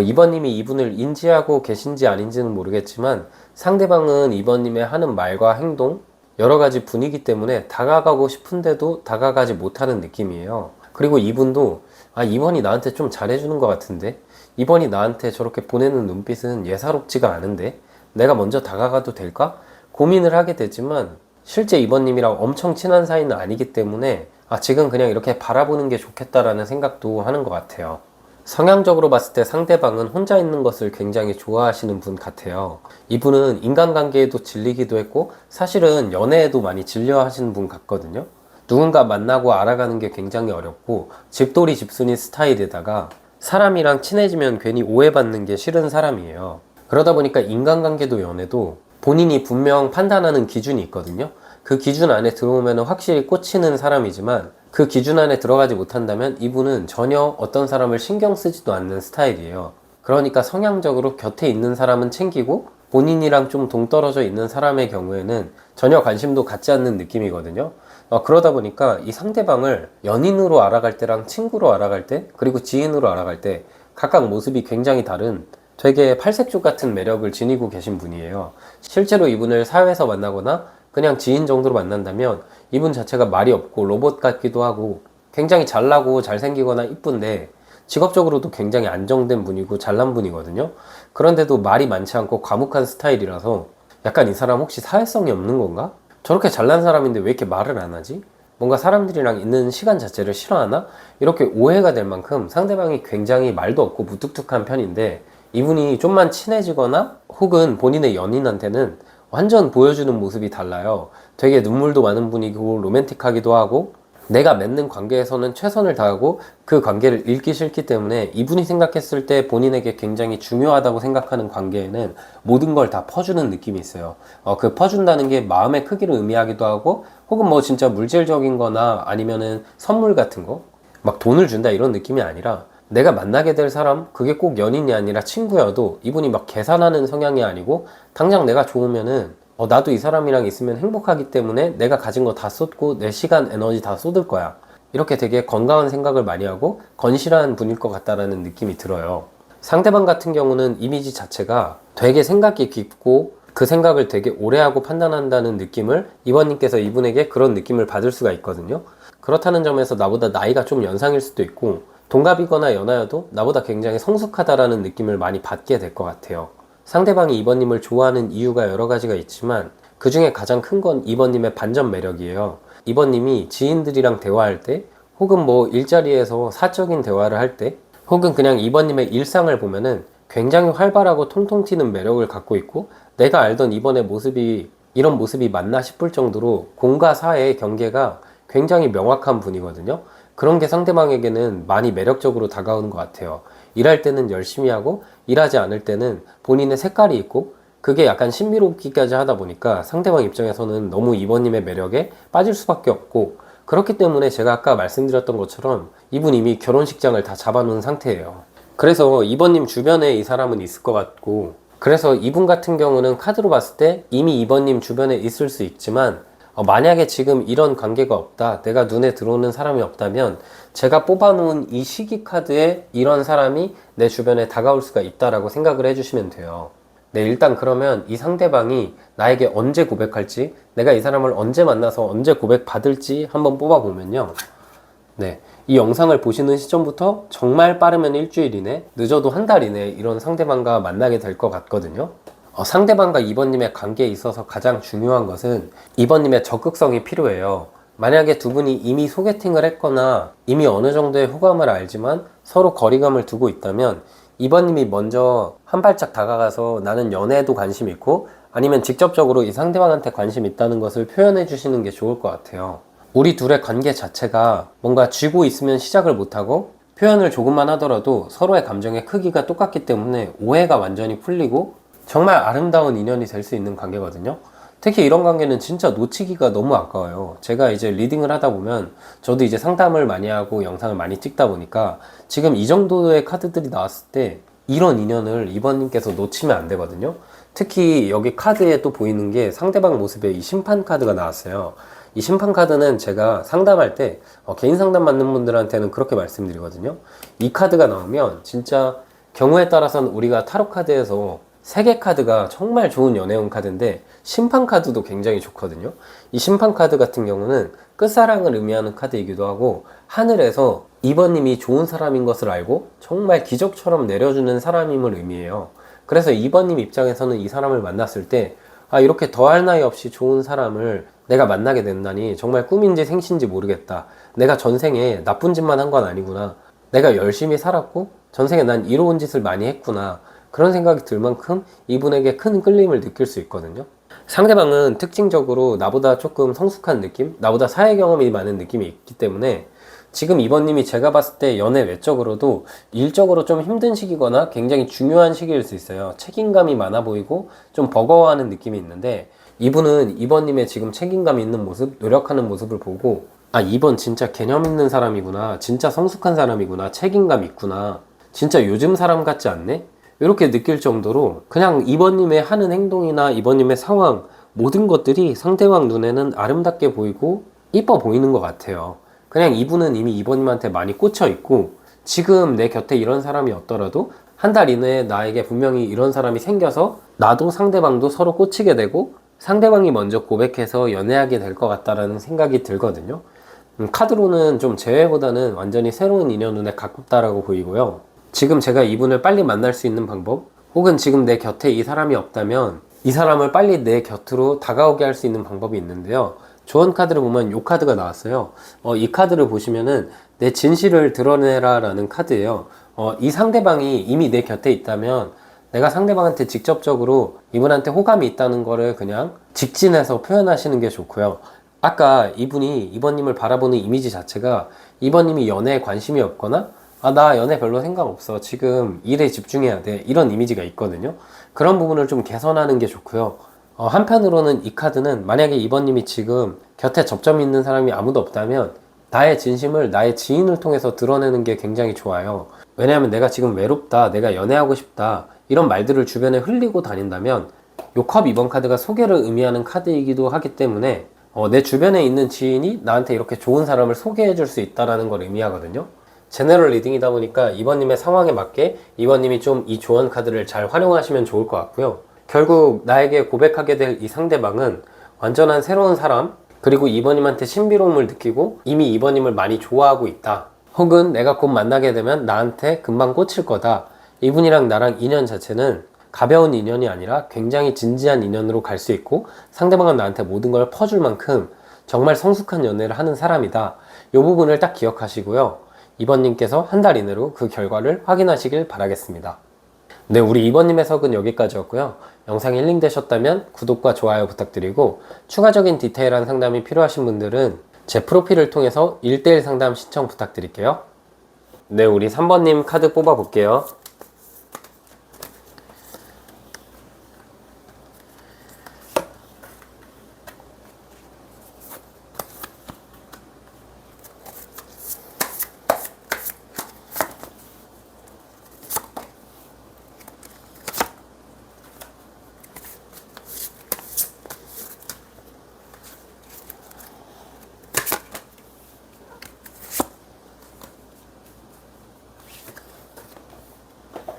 이번님이 이분을 인지하고 계신지 아닌지는 모르겠지만 상대방은 이번님의 하는 말과 행동, 여러 가지 분위기 때문에 다가가고 싶은데도 다가가지 못하는 느낌이에요. 그리고 이분도 이번이 나한테 좀 잘해주는 것 같은데, 이번이 나한테 저렇게 보내는 눈빛은 예사롭지가 않은데 내가 먼저 다가가도 될까? 고민을 하게 되지만 실제 2번님이랑 엄청 친한 사이는 아니기 때문에 지금 그냥 이렇게 바라보는 게 좋겠다라는 생각도 하는 것 같아요. 성향적으로 봤을 때 상대방은 혼자 있는 것을 굉장히 좋아하시는 분 같아요. 이분은 인간관계에도 질리기도 했고 사실은 연애에도 많이 질려 하시는 분 같거든요. 누군가 만나고 알아가는 게 굉장히 어렵고 집돌이 집순이 스타일에다가 사람이랑 친해지면 괜히 오해받는 게 싫은 사람이에요. 그러다 보니까 인간관계도 연애도 본인이 분명 판단하는 기준이 있거든요. 그 기준 안에 들어오면 확실히 꽂히는 사람이지만 그 기준 안에 들어가지 못한다면 이분은 전혀 어떤 사람을 신경 쓰지도 않는 스타일이에요. 그러니까 성향적으로 곁에 있는 사람은 챙기고 본인이랑 좀 동떨어져 있는 사람의 경우에는 전혀 관심도 갖지 않는 느낌이거든요. 그러다 보니까 이 상대방을 연인으로 알아갈 때랑 친구로 알아갈 때 그리고 지인으로 알아갈 때 각각 모습이 굉장히 다른 되게 팔색조 같은 매력을 지니고 계신 분이에요. 실제로 이분을 사회에서 만나거나 그냥 지인 정도로 만난다면 이분 자체가 말이 없고 로봇 같기도 하고 굉장히 잘나고 잘생기거나 이쁜데 직업적으로도 굉장히 안정된 분이고 잘난 분이거든요. 그런데도 말이 많지 않고 과묵한 스타일이라서 약간 이 사람 혹시 사회성이 없는 건가? 저렇게 잘난 사람인데 왜 이렇게 말을 안 하지? 뭔가 사람들이랑 있는 시간 자체를 싫어하나? 이렇게 오해가 될 만큼 상대방이 굉장히 말도 없고 무뚝뚝한 편인데 이분이 좀만 친해지거나 혹은 본인의 연인한테는 완전 보여주는 모습이 달라요. 되게 눈물도 많은 분이고 로맨틱하기도 하고 내가 맺는 관계에서는 최선을 다하고 그 관계를 잃기 싫기 때문에 이분이 생각했을 때 본인에게 굉장히 중요하다고 생각하는 관계에는 모든 걸 다 퍼주는 느낌이 있어요. 그 퍼준다는 게 마음의 크기를 의미하기도 하고 혹은 뭐 진짜 물질적인 거나 아니면은 선물 같은 거 막 돈을 준다 이런 느낌이 아니라 내가 만나게 될 사람, 그게 꼭 연인이 아니라 친구여도 이분이 막 계산하는 성향이 아니고 당장 내가 좋으면은 나도 이 사람이랑 있으면 행복하기 때문에 내가 가진 거 다 쏟고 내 시간, 에너지 다 쏟을 거야. 이렇게 되게 건강한 생각을 많이 하고 건실한 분일 것 같다라는 느낌이 들어요. 상대방 같은 경우는 이미지 자체가 되게 생각이 깊고 그 생각을 되게 오래 하고 판단한다는 느낌을 이번님께서 이분에게 그런 느낌을 받을 수가 있거든요. 그렇다는 점에서 나보다 나이가 좀 연상일 수도 있고 동갑이거나 연하여도 나보다 굉장히 성숙하다라는 느낌을 많이 받게 될 것 같아요. 상대방이 이번님을 좋아하는 이유가 여러 가지가 있지만 그 중에 가장 큰 건 이번님의 반전 매력이에요. 이번님이 지인들이랑 대화할 때 혹은 뭐 일자리에서 사적인 대화를 할 때 혹은 그냥 이번님의 일상을 보면은 굉장히 활발하고 통통 튀는 매력을 갖고 있고 내가 알던 이번의 모습이 이런 모습이 맞나 싶을 정도로 공과 사의 경계가 굉장히 명확한 분이거든요. 그런 게 상대방에게는 많이 매력적으로 다가오는 것 같아요. 일할 때는 열심히 하고 일하지 않을 때는 본인의 색깔이 있고 그게 약간 신비롭기까지 하다 보니까 상대방 입장에서는 너무 이번님의 매력에 빠질 수밖에 없고 그렇기 때문에 제가 아까 말씀드렸던 것처럼 이분 이미 결혼식장을 다 잡아놓은 상태예요. 그래서 이번님 주변에 이 사람은 있을 것 같고 그래서 이분 같은 경우는 카드로 봤을 때 이미 이번님 주변에 있을 수 있지만 만약에 지금 이런 관계가 없다, 내가 눈에 들어오는 사람이 없다면 제가 뽑아놓은 이 시기 카드에 이런 사람이 내 주변에 다가올 수가 있다라고 생각을 해주시면 돼요. 네, 일단 그러면 이 상대방이 나에게 언제 고백할지, 내가 이 사람을 언제 만나서 언제 고백받을지 한번 뽑아보면요. 네, 이 영상을 보시는 시점부터 정말 빠르면 일주일 이내, 늦어도 한 달 이내 이런 상대방과 만나게 될 것 같거든요. 상대방과 이번님의 관계에 있어서 가장 중요한 것은 이번님의 적극성이 필요해요. 만약에 두 분이 이미 소개팅을 했거나 이미 어느 정도의 호감을 알지만 서로 거리감을 두고 있다면 이번님이 먼저 한 발짝 다가가서 나는 연애에도 관심 있고 아니면 직접적으로 이 상대방한테 관심 있다는 것을 표현해 주시는 게 좋을 것 같아요. 우리 둘의 관계 자체가 뭔가 쥐고 있으면 시작을 못하고 표현을 조금만 하더라도 서로의 감정의 크기가 똑같기 때문에 오해가 완전히 풀리고 정말 아름다운 인연이 될 수 있는 관계거든요. 특히 이런 관계는 진짜 놓치기가 너무 아까워요. 제가 이제 리딩을 하다 보면 저도 이제 상담을 많이 하고 영상을 많이 찍다 보니까 지금 이 정도의 카드들이 나왔을 때 이런 인연을 이번님께서 놓치면 안 되거든요. 특히 여기 카드에 또 보이는 게 상대방 모습에 이 심판 카드가 나왔어요. 이 심판 카드는 제가 상담할 때 개인 상담 받는 분들한테는 그렇게 말씀드리거든요. 이 카드가 나오면 진짜 경우에 따라서는 우리가 타로 카드에서 세계 카드가 정말 좋은 연애운 카드인데 심판 카드도 굉장히 좋거든요. 이 심판 카드 같은 경우는 끝사랑을 의미하는 카드이기도 하고 하늘에서 이번님이 좋은 사람인 것을 알고 정말 기적처럼 내려주는 사람임을 의미해요. 그래서 이번님 입장에서는 이 사람을 만났을 때 이렇게 더할 나위 없이 좋은 사람을 내가 만나게 된다니 정말 꿈인지 생신지 모르겠다. 내가 전생에 나쁜 짓만 한 건 아니구나. 내가 열심히 살았고 전생에 난 이로운 짓을 많이 했구나. 그런 생각이 들 만큼 이분에게 큰 끌림을 느낄 수 있거든요. 상대방은 특징적으로 나보다 조금 성숙한 느낌? 나보다 사회 경험이 많은 느낌이 있기 때문에 지금 이번님이 제가 봤을 때 연애 외적으로도 일적으로 좀 힘든 시기거나 굉장히 중요한 시기일 수 있어요. 책임감이 많아 보이고 좀 버거워하는 느낌이 있는데 이분은 이번님의 지금 책임감 있는 모습, 노력하는 모습을 보고 아, 이번 진짜 개념 있는 사람이구나. 진짜 성숙한 사람이구나. 책임감 있구나. 진짜 요즘 사람 같지 않네? 이렇게 느낄 정도로 그냥 이번님의 하는 행동이나 이번님의 상황 모든 것들이 상대방 눈에는 아름답게 보이고 이뻐 보이는 것 같아요. 그냥 이분은 이미 이번님한테 많이 꽂혀 있고 지금 내 곁에 이런 사람이 없더라도 한 달 이내에 나에게 분명히 이런 사람이 생겨서 나도 상대방도 서로 꽂히게 되고 상대방이 먼저 고백해서 연애하게 될 것 같다라는 생각이 들거든요. 카드로는 좀 제외보다는 완전히 새로운 인연 눈에 가깝다라고 보이고요. 지금 제가 이분을 빨리 만날 수 있는 방법 혹은 지금 내 곁에 이 사람이 없다면 이 사람을 빨리 내 곁으로 다가오게 할 수 있는 방법이 있는데요. 조언 카드를 보면 이 카드가 나왔어요. 이 카드를 보시면은 내 진실을 드러내라 라는 카드예요. 이 상대방이 이미 내 곁에 있다면 내가 상대방한테 직접적으로 이분한테 호감이 있다는 거를 그냥 직진해서 표현하시는 게 좋고요. 아까 이분이 이번님을 바라보는 이미지 자체가 이번님이 연애에 관심이 없거나 아, 나 연애 별로 생각 없어. 지금 일에 집중해야 돼. 이런 이미지가 있거든요. 그런 부분을 좀 개선하는 게 좋고요. 한편으로는 이 카드는 만약에 이번님이 지금 곁에 접점이 있는 사람이 아무도 없다면 나의 진심을 나의 지인을 통해서 드러내는 게 굉장히 좋아요. 왜냐하면 내가 지금 외롭다, 내가 연애하고 싶다 이런 말들을 주변에 흘리고 다닌다면 요 컵 2번 카드가 소개를 의미하는 카드이기도 하기 때문에 내 주변에 있는 지인이 나한테 이렇게 좋은 사람을 소개해 줄 수 있다는 걸 의미하거든요. 제너럴 리딩이다 보니까 이번님의 상황에 맞게 이번님이 좀 이 조언 카드를 잘 활용하시면 좋을 것 같고요. 결국 나에게 고백하게 될 이 상대방은 완전한 새로운 사람, 그리고 이번님한테 신비로움을 느끼고 이미 이번님을 많이 좋아하고 있다. 혹은 내가 곧 만나게 되면 나한테 금방 꽂힐 거다. 이분이랑 나랑 인연 자체는 가벼운 인연이 아니라 굉장히 진지한 인연으로 갈 수 있고 상대방은 나한테 모든 걸 퍼줄 만큼 정말 성숙한 연애를 하는 사람이다. 이 부분을 딱 기억하시고요. 2번님께서 한 달 이내로 그 결과를 확인하시길 바라겠습니다. 네, 우리 2번님 해석은 여기까지였고요. 영상이 힐링 되셨다면 구독과 좋아요 부탁드리고 추가적인 디테일한 상담이 필요하신 분들은 제 프로필을 통해서 1:1 상담 신청 부탁드릴게요. 네, 우리 3번님 카드 뽑아볼게요.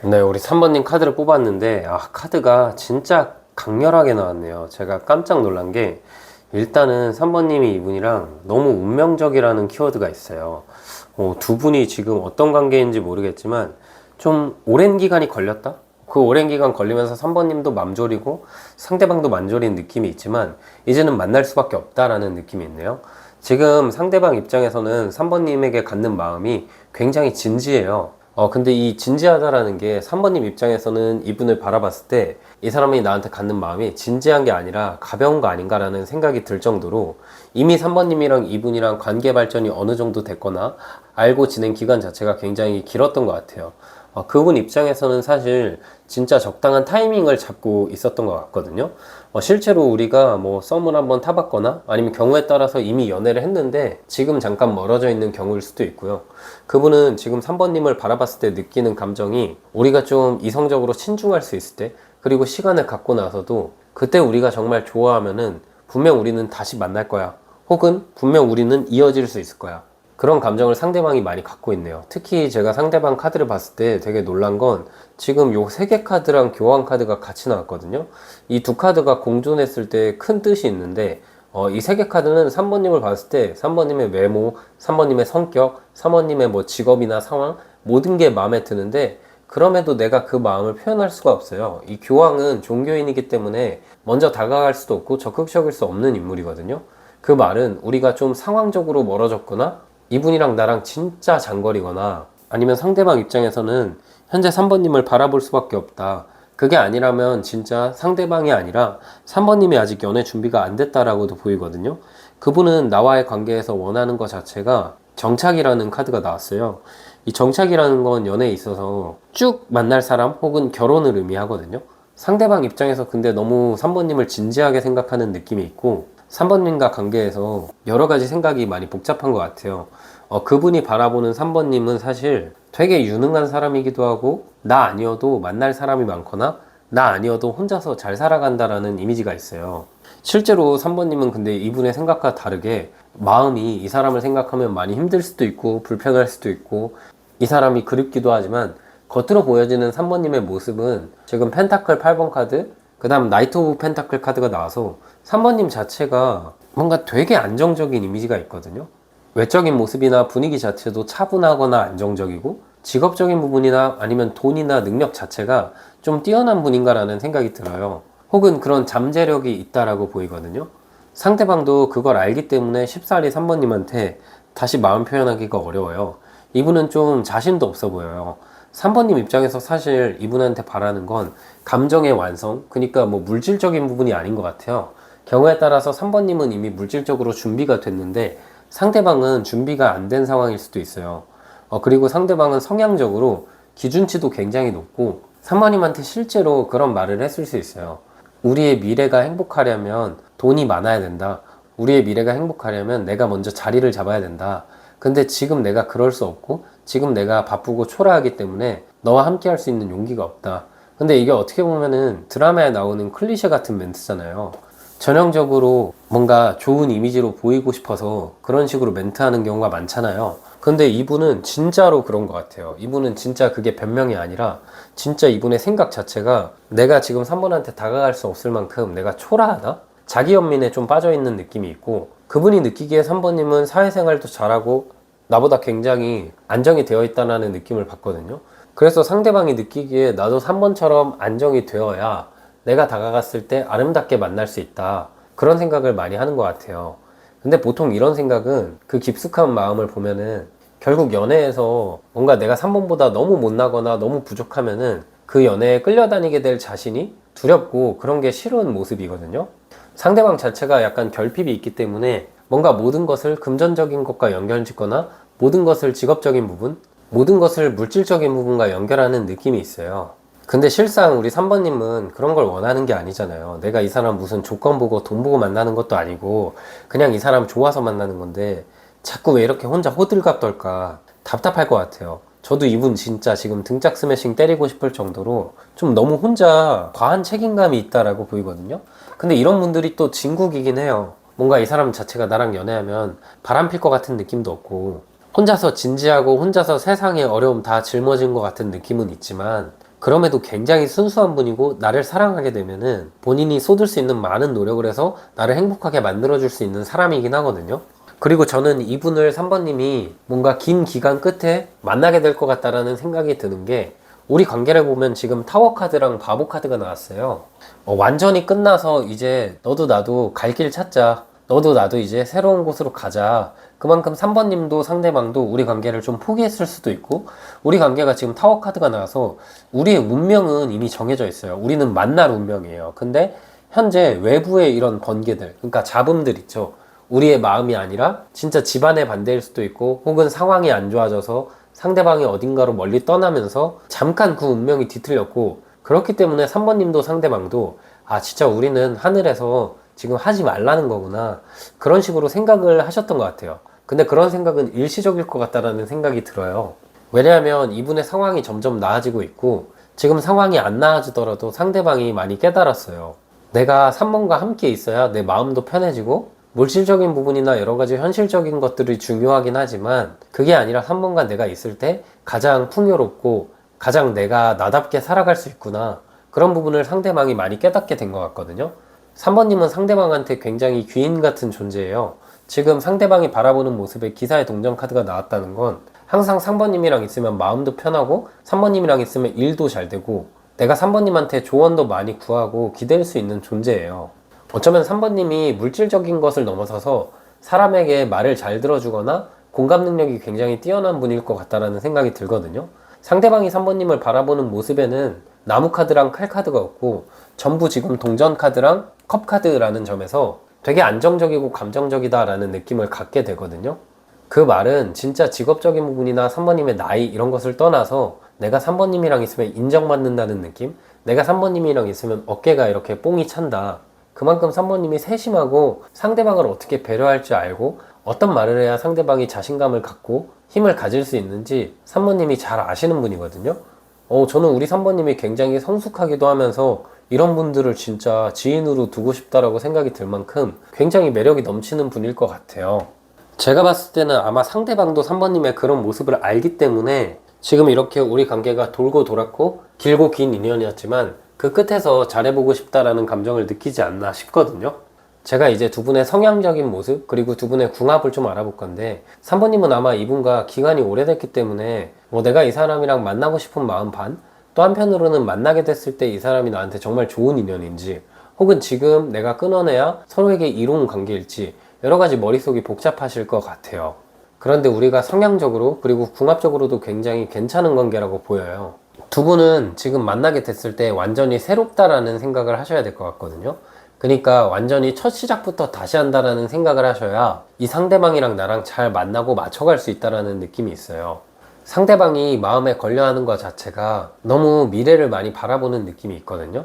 네, 우리 3번님 카드를 뽑았는데 카드가 진짜 강렬하게 나왔네요. 제가 깜짝 놀란 게 일단은 3번님이 이분이랑 너무 운명적이라는 키워드가 있어요. 두 분이 지금 어떤 관계인지 모르겠지만 좀 오랜 기간이 걸렸다? 그 오랜 기간 걸리면서 3번님도 맘졸이고 상대방도 맘졸인 느낌이 있지만 이제는 만날 수밖에 없다라는 느낌이 있네요. 지금 상대방 입장에서는 3번님에게 갖는 마음이 굉장히 진지해요. 근데 이 진지하다라는 게 3번님 입장에서는 이분을 바라봤을 때 이 사람이 나한테 갖는 마음이 진지한 게 아니라 가벼운 거 아닌가라는 생각이 들 정도로 이미 3번님이랑 이분이랑 관계 발전이 어느 정도 됐거나 알고 지낸 기간 자체가 굉장히 길었던 것 같아요. 그분 입장에서는 사실 진짜 적당한 타이밍을 잡고 있었던 것 같거든요. 실제로 우리가 뭐 썸을 한번 타봤거나 아니면 경우에 따라서 이미 연애를 했는데 지금 잠깐 멀어져 있는 경우일 수도 있고요. 그분은 지금 3번님을 바라봤을 때 느끼는 감정이 우리가 좀 이성적으로 신중할 수 있을 때 그리고 시간을 갖고 나서도 그때 우리가 정말 좋아하면은 분명 우리는 다시 만날 거야. 혹은 분명 우리는 이어질 수 있을 거야. 그런 감정을 상대방이 많이 갖고 있네요. 특히 제가 상대방 카드를 봤을 때 되게 놀란 건 지금 요 3개 카드랑 교환 카드가 같이 나왔거든요. 이 두 카드가 공존했을 때 큰 뜻이 있는데 이 3개 카드는 3번님을 봤을 때 3번님의 외모, 3번님의 성격, 3번님의 뭐 직업이나 상황 모든 게 마음에 드는데 그럼에도 내가 그 마음을 표현할 수가 없어요. 이 교황은 종교인이기 때문에 먼저 다가갈 수도 없고 적극적일 수 없는 인물이거든요. 그 말은 우리가 좀 상황적으로 멀어졌거나 이분이랑 나랑 진짜 장거리거나 아니면 상대방 입장에서는 현재 3번님을 바라볼 수밖에 없다. 그게 아니라면 진짜 상대방이 아니라 3번님이 아직 연애 준비가 안 됐다라고도 보이거든요. 그분은 나와의 관계에서 원하는 것 자체가 정착이라는 카드가 나왔어요. 이 정착이라는 건 연애에 있어서 쭉 만날 사람 혹은 결혼을 의미하거든요. 상대방 입장에서 근데 너무 3번님을 진지하게 생각하는 느낌이 있고 3번님과 관계에서 여러 가지 생각이 많이 복잡한 것 같아요. 그분이 바라보는 3번님은 사실 되게 유능한 사람이기도 하고 나 아니어도 만날 사람이 많거나 나 아니어도 혼자서 잘 살아간다라는 이미지가 있어요. 실제로 3번님은 근데 이분의 생각과 다르게 마음이 이 사람을 생각하면 많이 힘들 수도 있고 불편할 수도 있고 이 사람이 그립기도 하지만 겉으로 보여지는 3번님의 모습은 지금 펜타클 8번 카드 그 다음 나이트 오브 펜타클 카드가 나와서 3번님 자체가 뭔가 되게 안정적인 이미지가 있거든요. 외적인 모습이나 분위기 자체도 차분하거나 안정적이고 직업적인 부분이나 아니면 돈이나 능력 자체가 좀 뛰어난 분인가라는 생각이 들어요. 혹은 그런 잠재력이 있다라고 보이거든요. 상대방도 그걸 알기 때문에 쉽사리 3번님한테 다시 마음 표현하기가 어려워요. 이분은 좀 자신도 없어 보여요. 3번님 입장에서 사실 이분한테 바라는 건 감정의 완성, 그러니까 뭐 물질적인 부분이 아닌 것 같아요. 경우에 따라서 3번님은 이미 물질적으로 준비가 됐는데 상대방은 준비가 안 된 상황일 수도 있어요. 그리고 상대방은 성향적으로 기준치도 굉장히 높고 3번님한테 실제로 그런 말을 했을 수 있어요. 우리의 미래가 행복하려면 돈이 많아야 된다. 우리의 미래가 행복하려면 내가 먼저 자리를 잡아야 된다. 근데 지금 내가 그럴 수 없고 지금 내가 바쁘고 초라하기 때문에 너와 함께 할 수 있는 용기가 없다. 근데 이게 어떻게 보면은 드라마에 나오는 클리셰 같은 멘트잖아요. 전형적으로 뭔가 좋은 이미지로 보이고 싶어서 그런 식으로 멘트하는 경우가 많잖아요. 근데 이분은 진짜로 그런 것 같아요. 이분은 진짜 그게 변명이 아니라 진짜 이분의 생각 자체가 내가 지금 3번한테 다가갈 수 없을 만큼 내가 초라하다? 자기 연민에 좀 빠져있는 느낌이 있고 그분이 느끼기에 3번님은 사회생활도 잘하고 나보다 굉장히 안정이 되어 있다는 느낌을 받거든요. 그래서 상대방이 느끼기에 나도 3번처럼 안정이 되어야 내가 다가갔을 때 아름답게 만날 수 있다. 그런 생각을 많이 하는 것 같아요. 근데 보통 이런 생각은 그 깊숙한 마음을 보면은 결국 연애에서 뭔가 내가 3번보다 너무 못나거나 너무 부족하면은 그 연애에 끌려다니게 될 자신이 두렵고 그런 게 싫은 모습이거든요. 상대방 자체가 약간 결핍이 있기 때문에 뭔가 모든 것을 금전적인 것과 연결짓거나 모든 것을 직업적인 부분, 모든 것을 물질적인 부분과 연결하는 느낌이 있어요. 근데 실상 우리 3번님은 그런 걸 원하는 게 아니잖아요. 내가 이 사람 무슨 조건 보고 돈 보고 만나는 것도 아니고 그냥 이 사람 좋아서 만나는 건데 자꾸 왜 이렇게 혼자 호들갑 떨까 답답할 것 같아요. 저도 이분 진짜 지금 등짝 스매싱 때리고 싶을 정도로 좀 너무 혼자 과한 책임감이 있다라고 보이거든요. 근데 이런 분들이 또 진국이긴 해요. 뭔가 이 사람 자체가 나랑 연애하면 바람필 것 같은 느낌도 없고 혼자서 진지하고 혼자서 세상의 어려움 다 짊어진 것 같은 느낌은 있지만 그럼에도 굉장히 순수한 분이고 나를 사랑하게 되면은 본인이 쏟을 수 있는 많은 노력을 해서 나를 행복하게 만들어줄 수 있는 사람이긴 하거든요. 그리고 저는 이분을 3번님이 뭔가 긴 기간 끝에 만나게 될 것 같다라는 생각이 드는 게 우리 관계를 보면 지금 타워 카드랑 바보 카드가 나왔어요. 완전히 끝나서 이제 너도 나도 갈 길 찾자. 너도 나도 이제 새로운 곳으로 가자. 그만큼 3번님도 상대방도 우리 관계를 좀 포기했을 수도 있고 우리 관계가 지금 타워 카드가 나와서 우리의 운명은 이미 정해져 있어요. 우리는 만날 운명이에요. 근데 현재 외부의 이런 번개들, 그러니까 잡음들 있죠. 우리의 마음이 아니라 진짜 집안의 반대일 수도 있고 혹은 상황이 안 좋아져서 상대방이 어딘가로 멀리 떠나면서 잠깐 그 운명이 뒤틀렸고 그렇기 때문에 3번님도 상대방도 진짜 우리는 하늘에서 지금 하지 말라는 거구나 그런 식으로 생각을 하셨던 것 같아요. 근데 그런 생각은 일시적일 것 같다라는 생각이 들어요. 왜냐하면 이분의 상황이 점점 나아지고 있고 지금 상황이 안 나아지더라도 상대방이 많이 깨달았어요. 내가 3번과 함께 있어야 내 마음도 편해지고 물질적인 부분이나 여러 가지 현실적인 것들이 중요하긴 하지만 그게 아니라 3번과 내가 있을 때 가장 풍요롭고 가장 내가 나답게 살아갈 수 있구나 그런 부분을 상대방이 많이 깨닫게 된 것 같거든요. 3번님은 상대방한테 굉장히 귀인 같은 존재예요. 지금 상대방이 바라보는 모습에 기사의 동전 카드가 나왔다는 건 항상 3번님이랑 있으면 마음도 편하고 3번님이랑 있으면 일도 잘 되고 내가 3번님한테 조언도 많이 구하고 기댈 수 있는 존재예요. 어쩌면 3번님이 물질적인 것을 넘어서서 사람에게 말을 잘 들어주거나 공감 능력이 굉장히 뛰어난 분일 것 같다라는 생각이 들거든요. 상대방이 3번님을 바라보는 모습에는 나무 카드랑 칼 카드가 없고 전부 지금 동전 카드랑 컵 카드라는 점에서 되게 안정적이고 감정적이다라는 느낌을 갖게 되거든요. 그 말은 진짜 직업적인 부분이나 3번님의 나이 이런 것을 떠나서 내가 3번님이랑 있으면 인정받는다는 느낌? 내가 3번님이랑 있으면 어깨가 이렇게 뽕이 찬다. 그만큼 3번님이 세심하고 상대방을 어떻게 배려할 줄 알고 어떤 말을 해야 상대방이 자신감을 갖고 힘을 가질 수 있는지 3번님이 잘 아시는 분이거든요. 저는 우리 3번님이 굉장히 성숙하기도 하면서 이런 분들을 진짜 지인으로 두고 싶다라고 생각이 들 만큼 굉장히 매력이 넘치는 분일 것 같아요. 제가 봤을 때는 아마 상대방도 3번님의 그런 모습을 알기 때문에 지금 이렇게 우리 관계가 돌고 돌았고 길고 긴 인연이었지만 그 끝에서 잘해보고 싶다라는 감정을 느끼지 않나 싶거든요. 제가 이제 두 분의 성향적인 모습 그리고 두 분의 궁합을 좀 알아볼 건데 3번님은 아마 이분과 기간이 오래됐기 때문에 내가 이 사람이랑 만나고 싶은 마음 반, 또 한편으로는 만나게 됐을 때 이 사람이 나한테 정말 좋은 인연인지 혹은 지금 내가 끊어내야 서로에게 이로운 관계일지 여러 가지 머릿속이 복잡하실 것 같아요. 그런데 우리가 성향적으로 그리고 궁합적으로도 굉장히 괜찮은 관계라고 보여요. 두 분은 지금 만나게 됐을 때 완전히 새롭다라는 생각을 하셔야 될 것 같거든요. 그러니까 완전히 첫 시작부터 다시 한다라는 생각을 하셔야 이 상대방이랑 나랑 잘 만나고 맞춰갈 수 있다라는 느낌이 있어요. 상대방이 마음에 걸려하는 것 자체가 너무 미래를 많이 바라보는 느낌이 있거든요.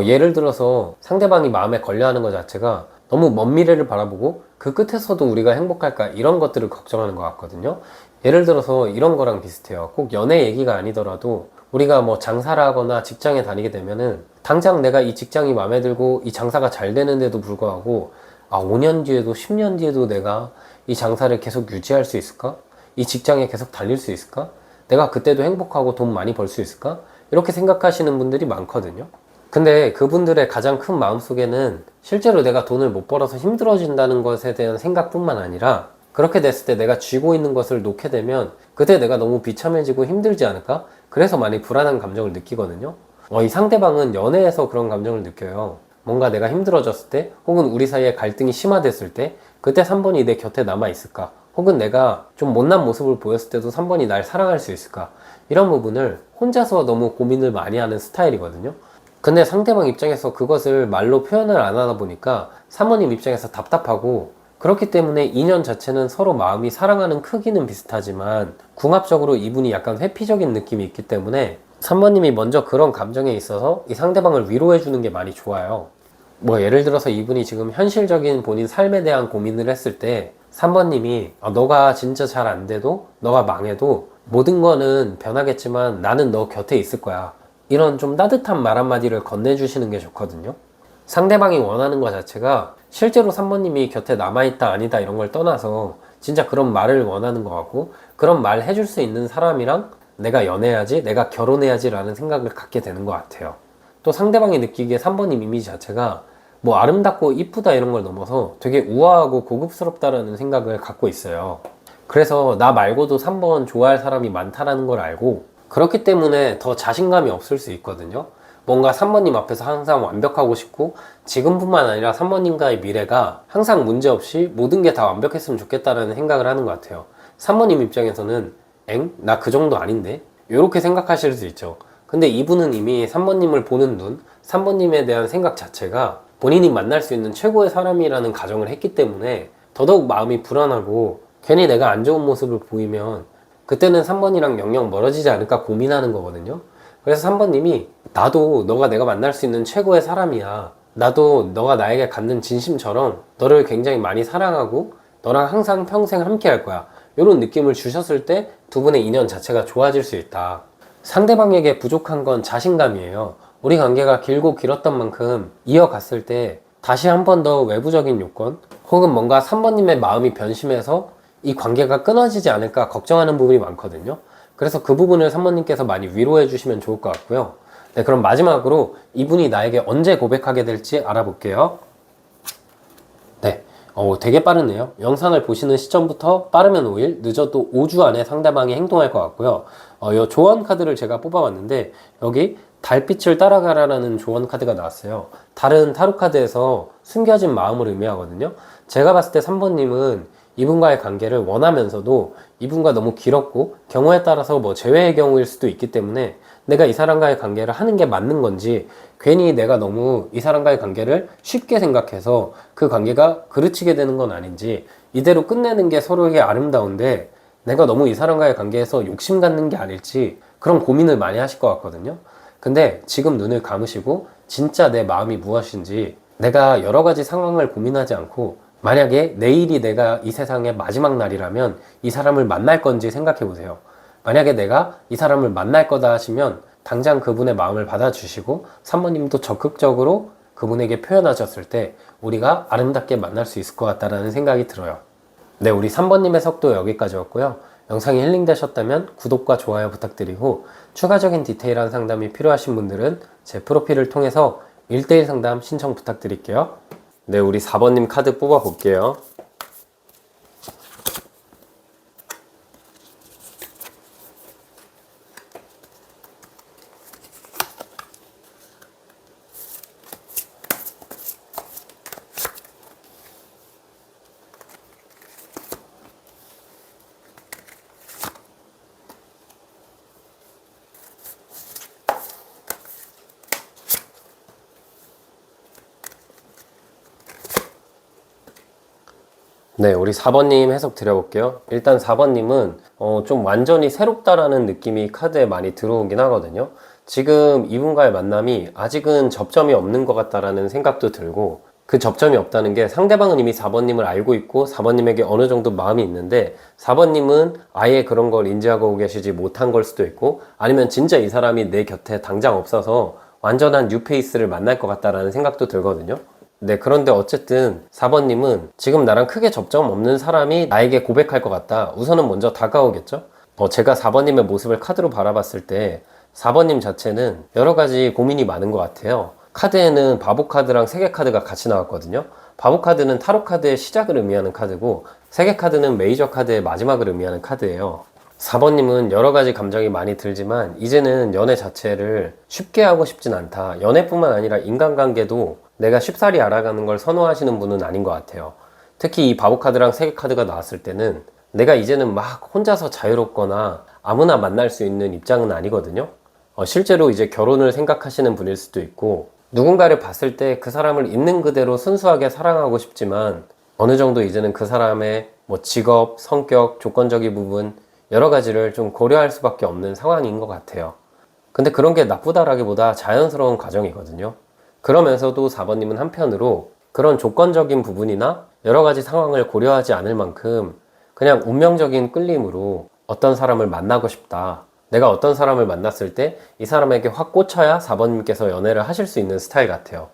예를 들어서 상대방이 마음에 걸려하는 것 자체가 너무 먼 미래를 바라보고 그 끝에서도 우리가 행복할까 이런 것들을 걱정하는 것 같거든요. 예를 들어서 이런 거랑 비슷해요. 꼭 연애 얘기가 아니더라도 우리가 뭐 장사를 하거나 직장에 다니게 되면은 당장 내가 이 직장이 마음에 들고 이 장사가 잘 되는데도 불구하고 5년 뒤에도 10년 뒤에도 내가 이 장사를 계속 유지할 수 있을까? 이 직장에 계속 달릴 수 있을까? 내가 그때도 행복하고 돈 많이 벌 수 있을까? 이렇게 생각하시는 분들이 많거든요. 근데 그분들의 가장 큰 마음속에는 실제로 내가 돈을 못 벌어서 힘들어진다는 것에 대한 생각뿐만 아니라 그렇게 됐을 때 내가 쥐고 있는 것을 놓게 되면 그때 내가 너무 비참해지고 힘들지 않을까? 그래서 많이 불안한 감정을 느끼거든요. 이 상대방은 연애에서 그런 감정을 느껴요. 뭔가 내가 힘들어졌을 때 혹은 우리 사이에 갈등이 심화됐을 때 그때 3번이 내 곁에 남아 있을까? 혹은 내가 좀 못난 모습을 보였을 때도 3번이 날 사랑할 수 있을까? 이런 부분을 혼자서 너무 고민을 많이 하는 스타일이거든요. 근데 상대방 입장에서 그것을 말로 표현을 안 하다 보니까 3번님 입장에서 답답하고 그렇기 때문에 인연 자체는 서로 마음이 사랑하는 크기는 비슷하지만 궁합적으로 이분이 약간 회피적인 느낌이 있기 때문에 3번님이 먼저 그런 감정에 있어서 이 상대방을 위로해 주는 게 많이 좋아요. 예를 들어서 이분이 지금 현실적인 본인 삶에 대한 고민을 했을 때 3번님이 너가 진짜 잘 안 돼도 너가 망해도 모든 거는 변하겠지만 나는 너 곁에 있을 거야. 이런 좀 따뜻한 말 한마디를 건네주시는 게 좋거든요. 상대방이 원하는 것 자체가 실제로 3번님이 곁에 남아있다 아니다 이런 걸 떠나서 진짜 그런 말을 원하는 것 같고 그런 말 해줄 수 있는 사람이랑 내가 연애해야지 내가 결혼해야지 라는 생각을 갖게 되는 것 같아요. 또 상대방이 느끼기에 3번님 이미지 자체가 아름답고 이쁘다 이런 걸 넘어서 되게 우아하고 고급스럽다라는 생각을 갖고 있어요. 그래서 나 말고도 3번 좋아할 사람이 많다라는 걸 알고 그렇기 때문에 더 자신감이 없을 수 있거든요. 뭔가 3번님 앞에서 항상 완벽하고 싶고 지금뿐만 아니라 3번님과의 미래가 항상 문제없이 모든 게 다 완벽했으면 좋겠다라는 생각을 하는 것 같아요. 3번님 입장에서는 나 그 정도 아닌데? 이렇게 생각하실 수 있죠. 근데 이분은 이미 3번님을 보는 눈, 3번님에 대한 생각 자체가 본인이 만날 수 있는 최고의 사람이라는 가정을 했기 때문에 더더욱 마음이 불안하고 괜히 내가 안 좋은 모습을 보이면 그때는 3번이랑 영영 멀어지지 않을까 고민하는 거거든요. 그래서 3번님이 나도 너가 내가 만날 수 있는 최고의 사람이야. 나도 너가 나에게 갖는 진심처럼 너를 굉장히 많이 사랑하고 너랑 항상 평생 함께 할 거야. 이런 느낌을 주셨을 때 두 분의 인연 자체가 좋아질 수 있다. 상대방에게 부족한 건 자신감이에요. 우리 관계가 길고 길었던 만큼 이어갔을 때 다시 한 번 더 외부적인 요건 혹은 뭔가 3번님의 마음이 변심해서 이 관계가 끊어지지 않을까 걱정하는 부분이 많거든요. 그래서 그 부분을 3번님께서 많이 위로해 주시면 좋을 것 같고요. 네, 그럼 마지막으로 이분이 나에게 언제 고백하게 될지 알아볼게요. 네, 되게 빠르네요. 영상을 보시는 시점부터 빠르면 5일, 늦어도 5주 안에 상대방이 행동할 것 같고요. 이 조언 카드를 제가 뽑아봤는데 여기 달빛을 따라가라는 조언 카드가 나왔어요. 다른 타로 카드에서 숨겨진 마음을 의미하거든요. 제가 봤을 때 3번님은 이분과의 관계를 원하면서도 이분과 너무 길었고 경우에 따라서 뭐 재회의 경우일 수도 있기 때문에 내가 이 사람과의 관계를 하는 게 맞는 건지, 괜히 내가 너무 이 사람과의 관계를 쉽게 생각해서 그 관계가 그르치게 되는 건 아닌지, 이대로 끝내는 게 서로에게 아름다운데 내가 너무 이 사람과의 관계에서 욕심 갖는 게 아닐지 그런 고민을 많이 하실 것 같거든요. 근데 지금 눈을 감으시고 진짜 내 마음이 무엇인지, 내가 여러 가지 상황을 고민하지 않고 만약에 내일이 내가 이 세상의 마지막 날이라면 이 사람을 만날 건지 생각해 보세요. 만약에 내가 이 사람을 만날 거다 하시면 당장 그분의 마음을 받아주시고 3번님도 적극적으로 그분에게 표현하셨을 때 우리가 아름답게 만날 수 있을 것 같다는 생각이 들어요. 네, 우리 3번님의 석도 여기까지였고요. 영상이 힐링되셨다면 구독과 좋아요 부탁드리고, 추가적인 디테일한 상담이 필요하신 분들은 제 프로필을 통해서 1대1 상담 신청 부탁드릴게요. 네, 우리 4번님 카드 뽑아 볼게요. 네, 우리 4번님 해석 드려볼게요. 일단 4번님은 좀 완전히 새롭다라는 느낌이 카드에 많이 들어오긴 하거든요. 지금 이분과의 만남이 아직은 접점이 없는 것 같다라는 생각도 들고, 그 접점이 없다는 게 상대방은 이미 4번님을 알고 있고 4번님에게 어느 정도 마음이 있는데 4번님은 아예 그런 걸 인지하고 계시지 못한 걸 수도 있고, 아니면 진짜 이 사람이 내 곁에 당장 없어서 완전한 뉴페이스를 만날 것 같다라는 생각도 들거든요. 네, 그런데 어쨌든 4번님은 지금 나랑 크게 접점 없는 사람이 나에게 고백할 것 같다. 우선은 먼저 다가오겠죠? 제가 4번님의 모습을 카드로 바라봤을 때 4번님 자체는 여러 가지 고민이 많은 것 같아요. 카드에는 바보 카드랑 세계 카드가 같이 나왔거든요. 바보 카드는 타로 카드의 시작을 의미하는 카드고, 세계 카드는 메이저 카드의 마지막을 의미하는 카드예요. 4번님은 여러 가지 감정이 많이 들지만 이제는 연애 자체를 쉽게 하고 싶진 않다. 연애뿐만 아니라 인간관계도 내가 쉽사리 알아가는 걸 선호하시는 분은 아닌 것 같아요. 특히 이 바보 카드랑 세계 카드가 나왔을 때는 내가 이제는 막 혼자서 자유롭거나 아무나 만날 수 있는 입장은 아니거든요. 실제로 이제 결혼을 생각하시는 분일 수도 있고, 누군가를 봤을 때 그 사람을 있는 그대로 순수하게 사랑하고 싶지만 어느 정도 이제는 그 사람의 뭐 직업, 성격, 조건적인 부분 여러 가지를 좀 고려할 수밖에 없는 상황인 것 같아요. 근데 그런 게 나쁘다라기보다 자연스러운 과정이거든요. 그러면서도 4번님은 한편으로 그런 조건적인 부분이나 여러 가지 상황을 고려하지 않을 만큼 그냥 운명적인 끌림으로 어떤 사람을 만나고 싶다. 내가 어떤 사람을 만났을 때 이 사람에게 확 꽂혀야 4번님께서 연애를 하실 수 있는 스타일 같아요.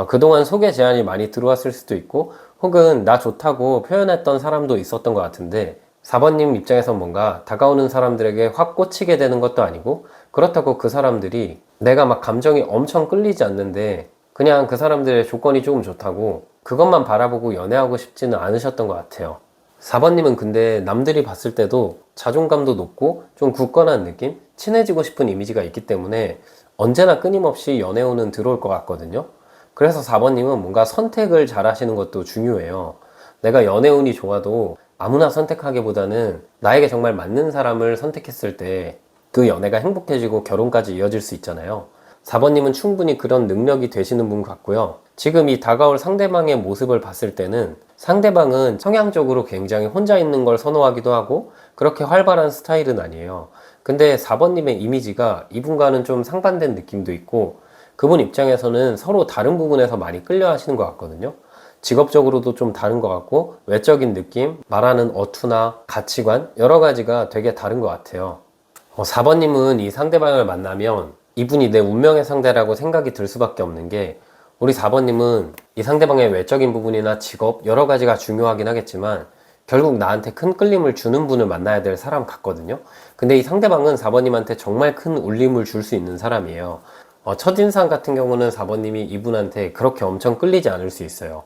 그동안 소개 제안이 많이 들어왔을 수도 있고, 혹은 나 좋다고 표현했던 사람도 있었던 것 같은데 4번님 입장에서 뭔가 다가오는 사람들에게 확 꽂히게 되는 것도 아니고, 그렇다고 그 사람들이 내가 막 감정이 엄청 끌리지 않는데 그냥 그 사람들의 조건이 조금 좋다고 그것만 바라보고 연애하고 싶지는 않으셨던 것 같아요. 4번님은 근데 남들이 봤을 때도 자존감도 높고 좀 굳건한 느낌? 친해지고 싶은 이미지가 있기 때문에 언제나 끊임없이 연애운은 들어올 것 같거든요. 그래서 4번님은 뭔가 선택을 잘 하시는 것도 중요해요. 내가 연애운이 좋아도 아무나 선택하기보다는 나에게 정말 맞는 사람을 선택했을 때 그 연애가 행복해지고 결혼까지 이어질 수 있잖아요. 4번님은 충분히 그런 능력이 되시는 분 같고요. 지금 이 다가올 상대방의 모습을 봤을 때는 상대방은 성향적으로 굉장히 혼자 있는 걸 선호하기도 하고 그렇게 활발한 스타일은 아니에요. 근데 4번님의 이미지가 이분과는 좀 상반된 느낌도 있고, 그분 입장에서는 서로 다른 부분에서 많이 끌려 하시는 것 같거든요. 직업적으로도 좀 다른 것 같고, 외적인 느낌, 말하는 어투나 가치관 여러 가지가 되게 다른 것 같아요. 4번님은 이 상대방을 만나면 이분이 내 운명의 상대라고 생각이 들 수밖에 없는 게, 우리 4번님은 이 상대방의 외적인 부분이나 직업 여러 가지가 중요하긴 하겠지만 결국 나한테 큰 끌림을 주는 분을 만나야 될 사람 같거든요. 근데 이 상대방은 4번님한테 정말 큰 울림을 줄 수 있는 사람이에요. 첫인상 같은 경우는 4번님이 이분한테 그렇게 엄청 끌리지 않을 수 있어요.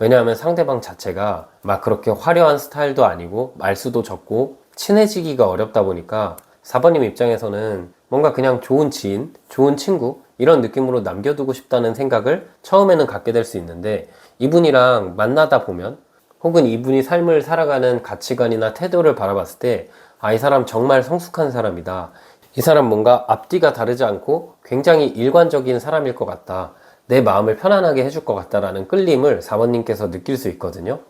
왜냐하면 상대방 자체가 막 그렇게 화려한 스타일도 아니고 말수도 적고 친해지기가 어렵다 보니까 4번님 입장에서는 뭔가 그냥 좋은 지인, 좋은 친구 이런 느낌으로 남겨두고 싶다는 생각을 처음에는 갖게 될 수 있는데, 이분이랑 만나다 보면 혹은 이분이 삶을 살아가는 가치관이나 태도를 바라봤을 때, 아, 이 사람 정말 성숙한 사람이다. 이 사람 뭔가 앞뒤가 다르지 않고 굉장히 일관적인 사람일 것 같다. 내 마음을 편안하게 해줄 것 같다라는 끌림을 4번님께서 느낄 수 있거든요.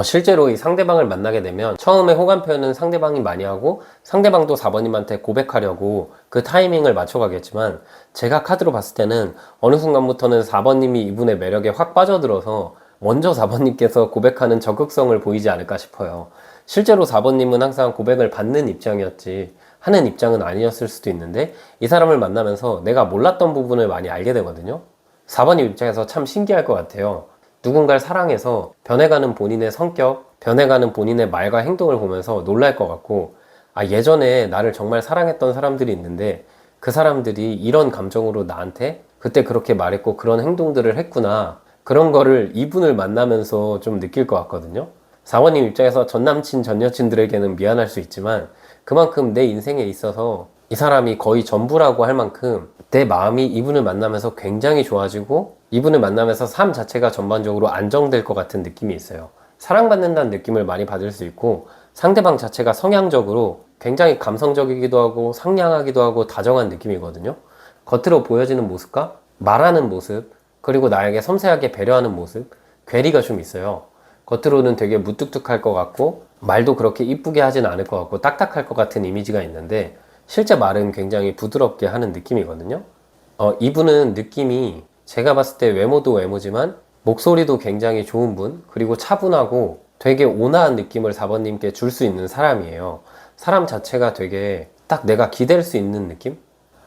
실제로 이 상대방을 만나게 되면 처음에 호감 표현은 상대방이 많이 하고, 상대방도 4번님한테 고백하려고 그 타이밍을 맞춰가겠지만, 제가 카드로 봤을 때는 어느 순간부터는 4번님이 이분의 매력에 확 빠져들어서 먼저 4번님께서 고백하는 적극성을 보이지 않을까 싶어요. 실제로 4번님은 항상 고백을 받는 입장이었지 하는 입장은 아니었을 수도 있는데, 이 사람을 만나면서 내가 몰랐던 부분을 많이 알게 되거든요. 4번님 입장에서 참 신기할 것 같아요. 누군가를 사랑해서 변해가는 본인의 성격, 변해가는 본인의 말과 행동을 보면서 놀랄 것 같고, 아, 예전에 나를 정말 사랑했던 사람들이 있는데 그 사람들이 이런 감정으로 나한테 그때 그렇게 말했고 그런 행동들을 했구나, 그런 거를 이분을 만나면서 좀 느낄 것 같거든요. 4번님 입장에서 전남친, 전여친들에게는 미안할 수 있지만, 그만큼 내 인생에 있어서 이 사람이 거의 전부라고 할 만큼 내 마음이 이분을 만나면서 굉장히 좋아지고, 이분을 만나면서 삶 자체가 전반적으로 안정될 것 같은 느낌이 있어요. 사랑받는다는 느낌을 많이 받을 수 있고, 상대방 자체가 성향적으로 굉장히 감성적이기도 하고 상냥하기도 하고 다정한 느낌이거든요. 겉으로 보여지는 모습과 말하는 모습, 그리고 나에게 섬세하게 배려하는 모습, 괴리가 좀 있어요. 겉으로는 되게 무뚝뚝할 것 같고 말도 그렇게 이쁘게 하진 않을 것 같고 딱딱할 것 같은 이미지가 있는데, 실제 말은 굉장히 부드럽게 하는 느낌이거든요. 이분은 느낌이 제가 봤을 때 외모도 외모지만 목소리도 굉장히 좋은 분, 그리고 차분하고 되게 온화한 느낌을 4번님께 줄 수 있는 사람이에요. 사람 자체가 되게 딱 내가 기댈 수 있는 느낌?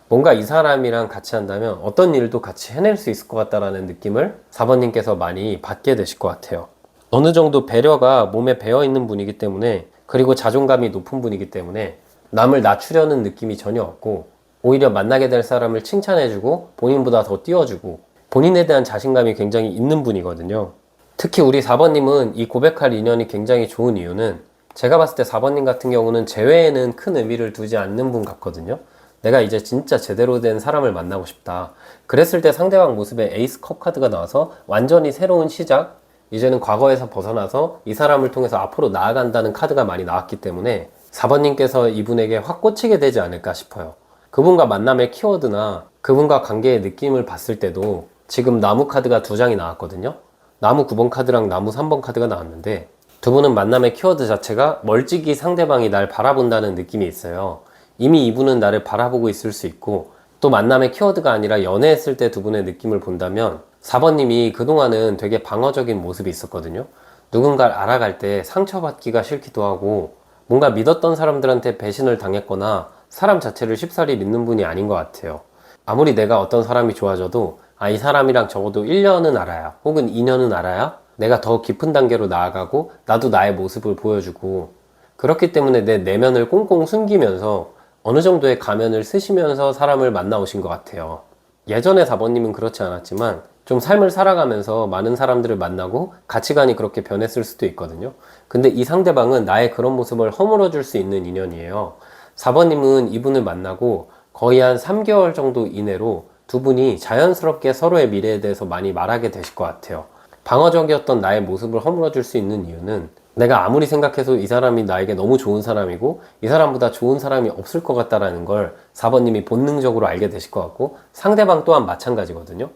뭔가 이 사람이랑 같이 한다면 어떤 일도 같이 해낼 수 있을 것 같다라는 느낌을 4번님께서 많이 받게 되실 것 같아요. 어느 정도 배려가 몸에 배어 있는 분이기 때문에, 그리고 자존감이 높은 분이기 때문에 남을 낮추려는 느낌이 전혀 없고, 오히려 만나게 될 사람을 칭찬해주고 본인보다 더 띄워주고 본인에 대한 자신감이 굉장히 있는 분이거든요. 특히 우리 4번님은 이 고백할 인연이 굉장히 좋은 이유는, 제가 봤을 때 4번님 같은 경우는 재회에는 큰 의미를 두지 않는 분 같거든요. 내가 이제 진짜 제대로 된 사람을 만나고 싶다. 그랬을 때 상대방 모습에 에이스 컵 카드가 나와서 완전히 새로운 시작, 이제는 과거에서 벗어나서 이 사람을 통해서 앞으로 나아간다는 카드가 많이 나왔기 때문에 4번님께서 이분에게 확 꽂히게 되지 않을까 싶어요. 그분과 만남의 키워드나 그분과 관계의 느낌을 봤을 때도 지금 나무 카드가 2장이 나왔거든요. 나무 9번 카드랑 나무 3번 카드가 나왔는데, 두 분은 만남의 키워드 자체가 멀찍이 상대방이 날 바라본다는 느낌이 있어요. 이미 이분은 나를 바라보고 있을 수 있고, 또 만남의 키워드가 아니라 연애했을 때 두 분의 느낌을 본다면 4번님이 그동안은 되게 방어적인 모습이 있었거든요. 누군가를 알아갈 때 상처받기가 싫기도 하고, 뭔가 믿었던 사람들한테 배신을 당했거나 사람 자체를 쉽사리 믿는 분이 아닌 것 같아요. 아무리 내가 어떤 사람이 좋아져도, 아, 이 사람이랑 적어도 1년은 알아야, 혹은 2년은 알아야 내가 더 깊은 단계로 나아가고 나도 나의 모습을 보여주고, 그렇기 때문에 내 내면을 꽁꽁 숨기면서 어느 정도의 가면을 쓰시면서 사람을 만나오신 것 같아요. 예전에 4번님은 그렇지 않았지만 좀 삶을 살아가면서 많은 사람들을 만나고 가치관이 그렇게 변했을 수도 있거든요. 근데 이 상대방은 나의 그런 모습을 허물어 줄 수 있는 인연이에요. 4번님은 이분을 만나고 거의 한 3개월 정도 이내로 두 분이 자연스럽게 서로의 미래에 대해서 많이 말하게 되실 것 같아요. 방어적이었던 나의 모습을 허물어 줄 수 있는 이유는, 내가 아무리 생각해도 이 사람이 나에게 너무 좋은 사람이고 이 사람보다 좋은 사람이 없을 것 같다라는 걸 4번님이 본능적으로 알게 되실 것 같고, 상대방 또한 마찬가지거든요.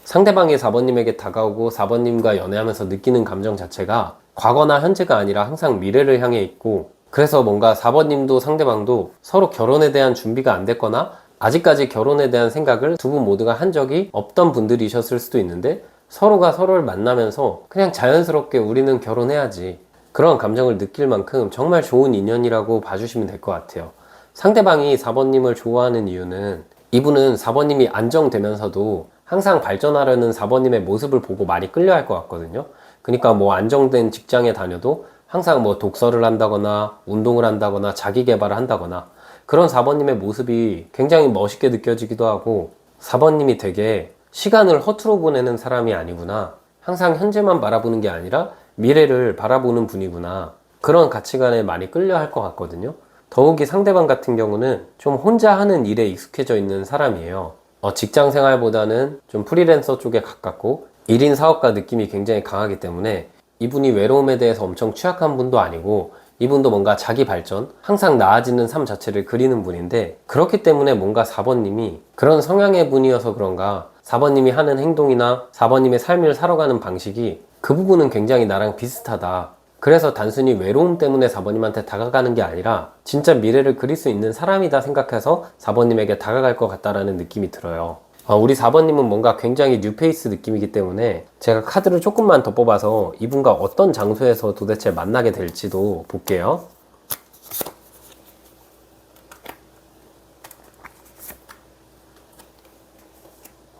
상대방이 4번님에게 다가오고 4번님과 연애하면서 느끼는 감정 자체가 과거나 현재가 아니라 항상 미래를 향해 있고, 그래서 뭔가 4번님도 상대방도 서로 결혼에 대한 준비가 안 됐거나 아직까지 결혼에 대한 생각을 두 분 모두가 한 적이 없던 분들이셨을 수도 있는데, 서로가 서로를 만나면서 그냥 자연스럽게 우리는 결혼해야지, 그런 감정을 느낄 만큼 정말 좋은 인연이라고 봐주시면 될 것 같아요. 상대방이 4번님을 좋아하는 이유는, 이분은 4번님이 안정되면서도 항상 발전하려는 4번님의 모습을 보고 많이 끌려할 것 같거든요. 그러니까 뭐 안정된 직장에 다녀도 항상 뭐 독서를 한다거나 운동을 한다거나 자기 개발을 한다거나, 그런 4번님의 모습이 굉장히 멋있게 느껴지기도 하고, 4번님이 되게 시간을 허투루 보내는 사람이 아니구나, 항상 현재만 바라보는 게 아니라 미래를 바라보는 분이구나, 그런 가치관에 많이 끌려 할 것 같거든요. 더욱이 상대방 같은 경우는 좀 혼자 하는 일에 익숙해져 있는 사람이에요. 직장 생활보다는 좀 프리랜서 쪽에 가깝고 1인 사업가 느낌이 굉장히 강하기 때문에 이분이 외로움에 대해서 엄청 취약한 분도 아니고 이분도 뭔가 자기 발전, 항상 나아지는 삶 자체를 그리는 분인데, 그렇기 때문에 뭔가 4번님이 그런 성향의 분이어서 그런가 4번님이 하는 행동이나 4번님의 삶을 살아가는 방식이 그 부분은 굉장히 나랑 비슷하다. 그래서 단순히 외로움 때문에 4번님한테 다가가는 게 아니라 진짜 미래를 그릴 수 있는 사람이다 생각해서 4번님에게 다가갈 것 같다라는 느낌이 들어요. 우리 4번님은 뭔가 굉장히 뉴페이스 느낌이기 때문에 제가 카드를 조금만 더 뽑아서 이분과 어떤 장소에서 도대체 만나게 될지도 볼게요.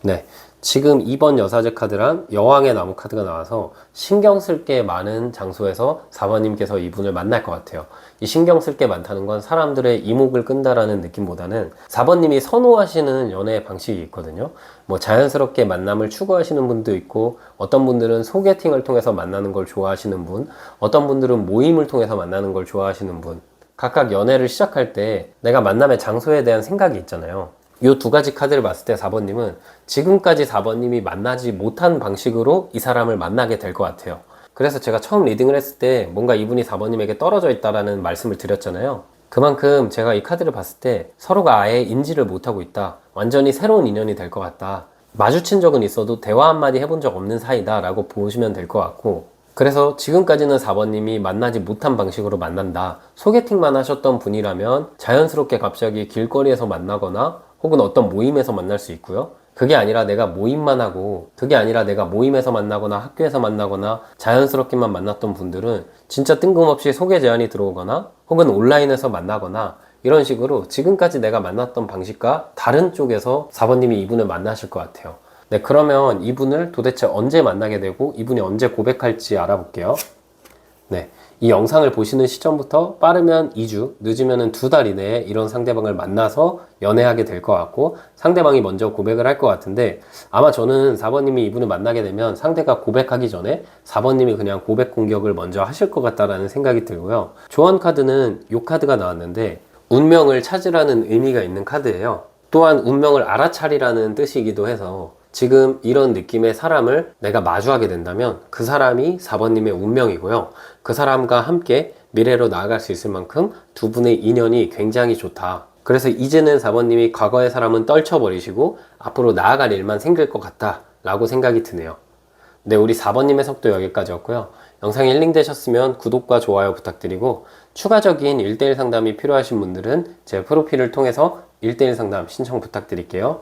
네, 지금 2번 여사제 카드랑 여왕의 나무 카드가 나와서 신경 쓸 게 많은 장소에서 4번님께서 이분을 만날 것 같아요. 이 신경 쓸 게 많다는 건 사람들의 이목을 끈다라는 느낌보다는 4번님이 선호하시는 연애 방식이 있거든요. 뭐 자연스럽게 만남을 추구하시는 분도 있고, 어떤 분들은 소개팅을 통해서 만나는 걸 좋아하시는 분, 어떤 분들은 모임을 통해서 만나는 걸 좋아하시는 분, 각각 연애를 시작할 때 내가 만남의 장소에 대한 생각이 있잖아요. 이 두 가지 카드를 봤을 때 4번님은 지금까지 4번님이 만나지 못한 방식으로 이 사람을 만나게 될 것 같아요. 그래서 제가 처음 리딩을 했을 때 뭔가 이분이 4번님에게 떨어져 있다라는 말씀을 드렸잖아요. 그만큼 제가 이 카드를 봤을 때 서로가 아예 인지를 못하고 있다. 완전히 새로운 인연이 될 것 같다. 마주친 적은 있어도 대화 한마디 해본 적 없는 사이다 라고 보시면 될 것 같고, 그래서 지금까지는 4번님이 만나지 못한 방식으로 만난다. 소개팅만 하셨던 분이라면 자연스럽게 갑자기 길거리에서 만나거나 혹은 어떤 모임에서 만날 수 있고요. 그게 아니라 내가 모임만 하고, 그게 아니라 내가 모임에서 만나거나 학교에서 만나거나 자연스럽게만 만났던 분들은 진짜 뜬금없이 소개 제안이 들어오거나 혹은 온라인에서 만나거나 이런 식으로 지금까지 내가 만났던 방식과 다른 쪽에서 4번님이 이분을 만나실 것 같아요. 네, 그러면 이분을 도대체 언제 만나게 되고 이분이 언제 고백할지 알아볼게요. 네, 이 영상을 보시는 시점부터 빠르면 2주, 늦으면 2달 이내에 이런 상대방을 만나서 연애하게 될 것 같고, 상대방이 먼저 고백을 할 것 같은데, 아마 저는 4번님이 이분을 만나게 되면 상대가 고백하기 전에 4번님이 그냥 고백 공격을 먼저 하실 것 같다라는 생각이 들고요. 조언 카드는 이 카드가 나왔는데 운명을 찾으라는 의미가 있는 카드예요. 또한 운명을 알아차리라는 뜻이기도 해서 지금 이런 느낌의 사람을 내가 마주하게 된다면 그 사람이 4번님의 운명이고요. 그 사람과 함께 미래로 나아갈 수 있을 만큼 두 분의 인연이 굉장히 좋다. 그래서 이제는 4번님이 과거의 사람은 떨쳐버리시고 앞으로 나아갈 일만 생길 것 같다 라고 생각이 드네요. 네, 우리 4번님의 해석도 여기까지였고요. 영상이 힐링 되셨으면 구독과 좋아요 부탁드리고, 추가적인 1대1 상담이 필요하신 분들은 제 프로필을 통해서 1대1 상담 신청 부탁드릴게요.